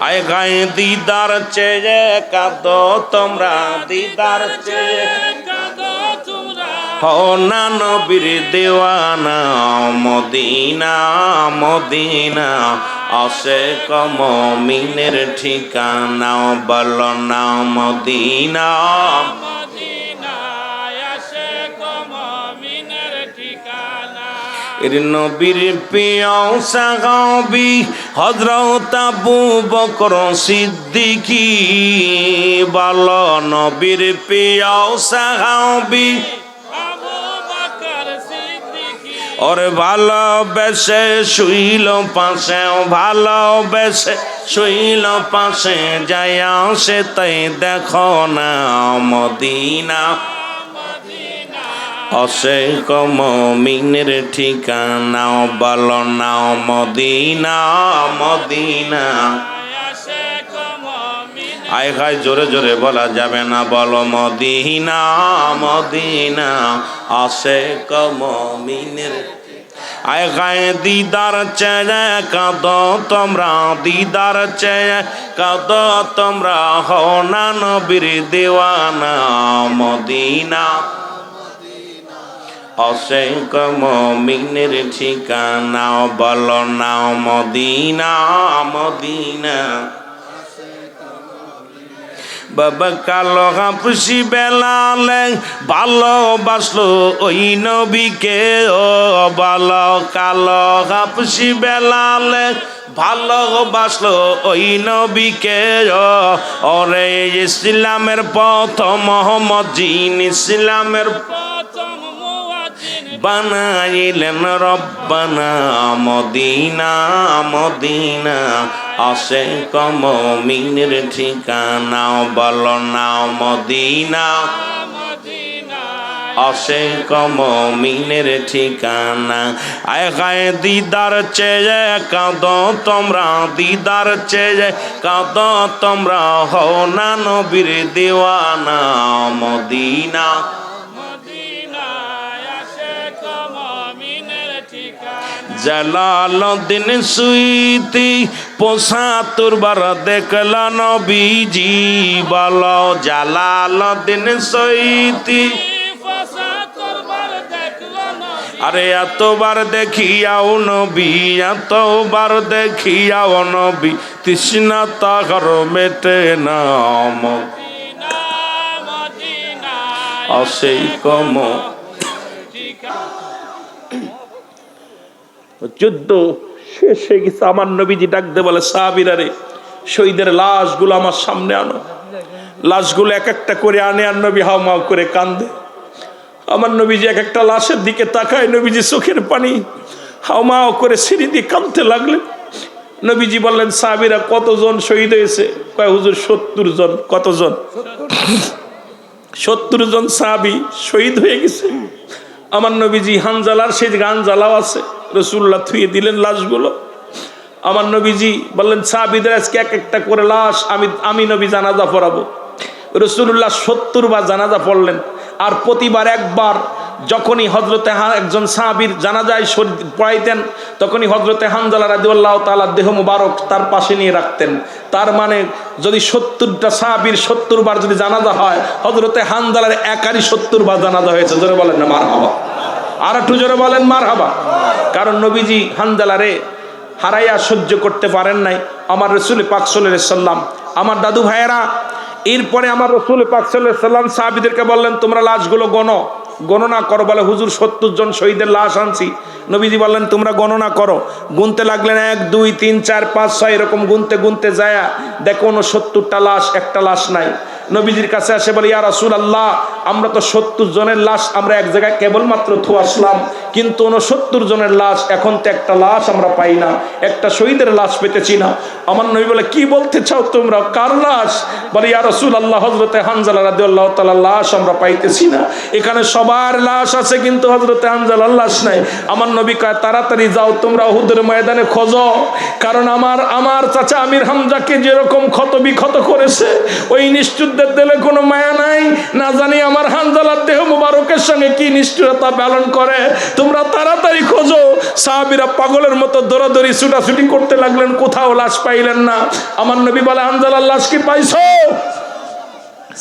আয় গায়ে দিদার চেয়ে কাঁদো তোমরা, দিদার চেয়ে হো না নবীর দেওয়ানা, মদিনা মদিনা আশিক মুমিনের ঠিকানা, বলো না মদিনা। এর নবীর প্রিয় সাহাবী হযরত আবু বকর সিদ্দিকী, বলো নবীর প্রিয় সাহাবী ওরে ভালোবেসে শুইল পাশে, ভালোবেসে শুইল পাশে, যায়া সে তাই দেখো না মদিনা। অশেখ মুমিনের ঠিকানা, বলো না মদিনা মদিনা। আয় হায় জোরে জোরে বলা যাবে না, বলো মদিনা মদিনা। আশেক মুমিনের আয় হায় দিদার চেয়ে কাঁদো তোমরা, দিদার চেয়ে কাঁদো তোমরা, হও না নবীর দেওয়ানা মদিনা। অশেক মুমিনের ঠিকানা, বলো না মদিনা মদিনা। বাবা কালো হাফসি বেলালে ভালোবাসলো ওই নবীকে, ও ভালো কালো হাফসি বেলালে ভালোবাসলো ওই নবীকে। ওরে ইসলামের প্রথম মোহাম্মদ জিন, ইসলামের বানাইলেন রব্বানা মদিনা মদিনা। আশেক মুমিনের ঠিকানা, বলো না মদিনা। আশেক মুমিনের ঠিকানা। আয় হায় দিদার চেয়ে কাঁদো তোমরা, দিদার চেয়ে কাঁদো তোমরা, হও না নবীর দেওয়ানা মদিনা। জালালউদ্দিন সুইতি ৭৫ বার দেখল নবীজি, বলো জালালউদ্দিন সুইতি। আরে এতবার দেখিয়াও নবী, এতবার দেখিয়াও নবী, তৃষ্ণা তাহার মেটে না আশেক যুদ্ধ শেষ হয়ে গেছে। আমার নবীজি ডাকতে বলে সাহাবীরা রে, শহীদের লাশগুলো আমার সামনে আনো। লাশগুলো এক একটা করে আনে, আর নবী হাও মাও করে কান্দে। আমার নবীজি এক একটা লাশের দিকে তাকায়, নবীজি চোখের পানি হাও মাও করে সিঁড়ি দিয়ে কাঁদতে লাগলেন। নবীজি বললেন সাহাবীরা কতজন শহীদ হয়েছে? কয় হুজুর ৭০ জন। কতজন? ৭০ জন সাহাবী শহীদ হয়ে গেছে। আমার নবীজি হানজালার সেই গান জ্বালাও আছে, রাসূলুল্লাহ থুয়ে দিলেন লাশগুলো। আমার নবীজি বললেন সাহাবীদের আজকে এক একটা করে লাশ আমি নবী জানাজা পড়াবো। রাসূলুল্লাহ ৭০ বার জানাজা পড়লেন। আর প্রতিবার একবার যখনই হযরতে একজন সাহাবীর জানাজায় পড়াইতেন, তখনই হযরতে হানজালা রাদিয়াল্লাহু তাআলা দেহ মুবারক তার পাশে নিয়ে রাখতেন। তার মানে যদি ৭০টা সাহাবীর ৭০ বার যদি জানাজা হয়, হযরতে হানজালার একারই ৭০ বার জানাজা হয়েছে। জোরে বলেন না মারহাবা। আর একটু জোরে বলেন মারহাবা। কারণ নবীজি হানজালারে হারাইয়া সহ্য করতে পারেন নাই। আমার রাসূল পাক সাল্লাল্লাহু আলাইহি সাল্লাম, আমার দাদু ভাইয়েরা, এরপরে আমার রাসূল পাক সাল্লাল্লাহু আলাইহি সাল্লাম সাহাবীদেরকে বললেন তোমরা লাশগুলো গণনা করো। বলে হুজুর ৭০ জন শহীদের লাশ আনছি। নবীজি বললেন তোমরা গণনা করো। গুনতে লাগলেন ১ ২ ৩ ৪ ৫ ৬ এরকম গুনতে গুনতে যায় দেখো ৬৯টা লাশ, একটা লাশ নাই। নবীজির কাছে আসে বলে ইয়া রাসূলুল্লাহ, আমরা তো ৭০ জনের লাশ আমরা এক জায়গায় কেবলমাত্র থুয়ে আসলাম, কিন্তু ৬৯ জনের লাশ, এখন তো একটা লাশ আমরা পাই না, একটা শহীদের লাশ পেতেছি না। আমার নবী বলে কি বলতে চাও তোমরা, কার লাশ? বলে ইয়া রাসূলুল্লাহ, হযরতে হানজালা রাদিয়াল্লাহু তাআলা লাশ আমরা পাইতেছি না। এখানে সবার লাশ আছে কিন্তু হযরতে হানজালার লাশ নাই। আমার নবী কয় তাড়াতাড়ি যাও তোমরা উহুদের ময়দানে খোঁজো, কারণ আমার চাচা আমির হামজাকে যেরকম ক্ষত বিক্ষত করেছে ওই নিষ্ঠুরদের দিলে কোনো মায়া নাই। না জানি আমার হানজালার দেহ মুবারকের সঙ্গে কি নিষ্ঠুরতা পালন করে। তোমরা তাড়াতাড়ি খোঁজো। সাহাবীরা পাগলের মতো দৌড়াদৌড়ি ছুটাছুটি করতে লাগলেন, কোথাও লাশ পাইলেন না। আমার নবী বলে হানজালার লাশ কি পাইছো?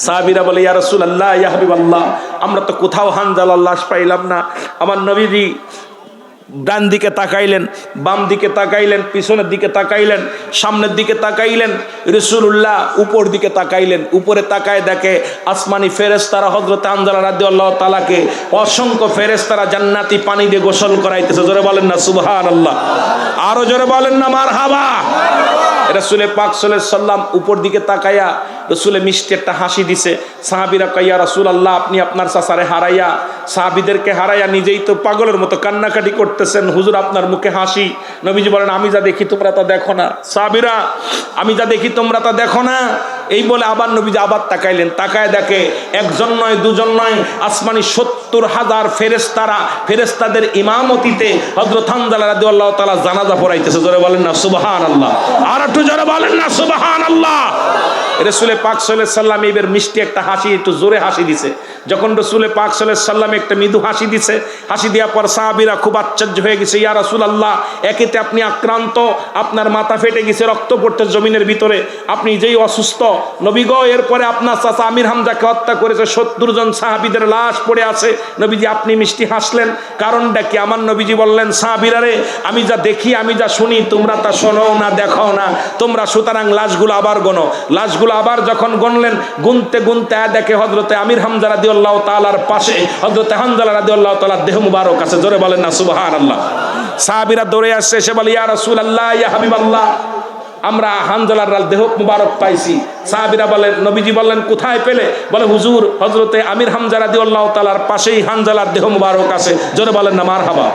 সাহাবীরা বলে ইয়া রাসূলুল্লাহ, ইয়া হাবিবাল্লাহ, আমরা তো কোথাও হানজালার লাশ পাইলাম না। আমার নবীজি ডান দিকে তাকাইলেন, বাম দিকে তাকাইলেন, পিছনের দিকে তাকাইলেন, সামনের দিকে তাকাইলেন। রাসূলুল্লাহ উপর দিকে তাকাইলেন। উপরে তাকায় দেখে আসমানি ফেরেশতারা হযরত হানজালা রাদিয়াল্লাহু তাআলাকে অসংখ্য ফেরেশতারা জান্নাতি পানি দিয়ে গোসল করাইতেছে। জোরে বলেন না সুবহানাল্লাহ। আরো জোরে বলেন না মারহাবা। রাসূল পাক সাল্লাল্লাহু আলাইহি সাল্লাম উপর দিকে তাকায়া রসুলে মিষ্টি একটা হাসি দিছে। সাহাবীরা কয় ইয়া রাসূলুল্লাহ, আপনি আপনার চাচারে হারাইয়া, সাহাবীদেরকে হারাইয়া নিজেই তো পাগলের মতো কান্নাকাটি করতেছেন, হুজুর আপনার মুখে হাসি। নবীজি বলেন আমি যা দেখি তোমরা তা দেখো না। সাহাবীরা আমি যা দেখি তোমরা তা দেখো না। এই বলে আবার নবীজি আবার তাকাইলেন, তাকায় দেখে একজন নয় দুজন নয়, আসমানি 70,000 ফেরেশতারা, ফেরেশতাদের ইমামতিতে হযরত হানজালা রাদিয়াল্লাহু তাআলা জানাজা পড়াইতেছে। জোরে বলেন না সুবহানাল্লাহ। আর একটু জোরে বলেন না সুবহানাল্লাহ। রাসূলে পাক সাল্লাল্লাহু আলাইহি সাল্লাম এবার মিষ্টি একটা হাসি, একটু জোরে হাসি দিছে। যখন রাসূলে পাক সাল্লাল্লাহু আলাইহি সাল্লাম একটা মৃদু হাসি দিছে, হাসি দেওয়ার পর সাহাবীরা খুব আশ্চর্য হয়ে গেছে। ইয়া রাসূলুল্লাহ, একেতে আপনি আক্রান্ত, আপনার মাথা ফেটে গেছে, রক্ত পড়তে জমিনের ভিতরে, আপনি যেই অসুস্থ নবী গো, এরপরে আপনার চাচা আমির হামজাকে হত্যা করেছে, 70 জন সাহাবীদের লাশ পড়ে আছে। নবীজি আপনি মিষ্টি হাসলেন, কারণটা কি? আমার নবীজি বললেন সাহাবীরা রে, আমি যা দেখি আমি যা শুনি তোমরা তা শোনো না, দেখো না তোমরা, সুতরাং লাশগুলো আবার গোনো। লাশগুলো আবার যখন গণলেন, গুনতে গুনতে দেখে হযরতে আমির হামজা রাদিয়াল্লাহু তাআলার পাশে হযরতে হানজালা রাদিয়াল্লাহু তাআলার দেহ মুবারক আছে। জোরে বলেন না সুবহানাল্লাহ। সাহাবীরা দৌড়ে আসছে, এসে বলে ইয়া রাসূলুল্লাহ, ইয়া হাবিবাল্লাহ, আমরা হানজালার দেহ মুবারক পাইছি। সাহাবীরা বলেন, নবীজি বললেন কোথায় পেলে? বলে হুজুর হযরতে আমির হামজা রাদিয়াল্লাহু তাআলার পাশেই হানজালার দেহ মুবারক আছে। জোরে বলেন না মারহাবা।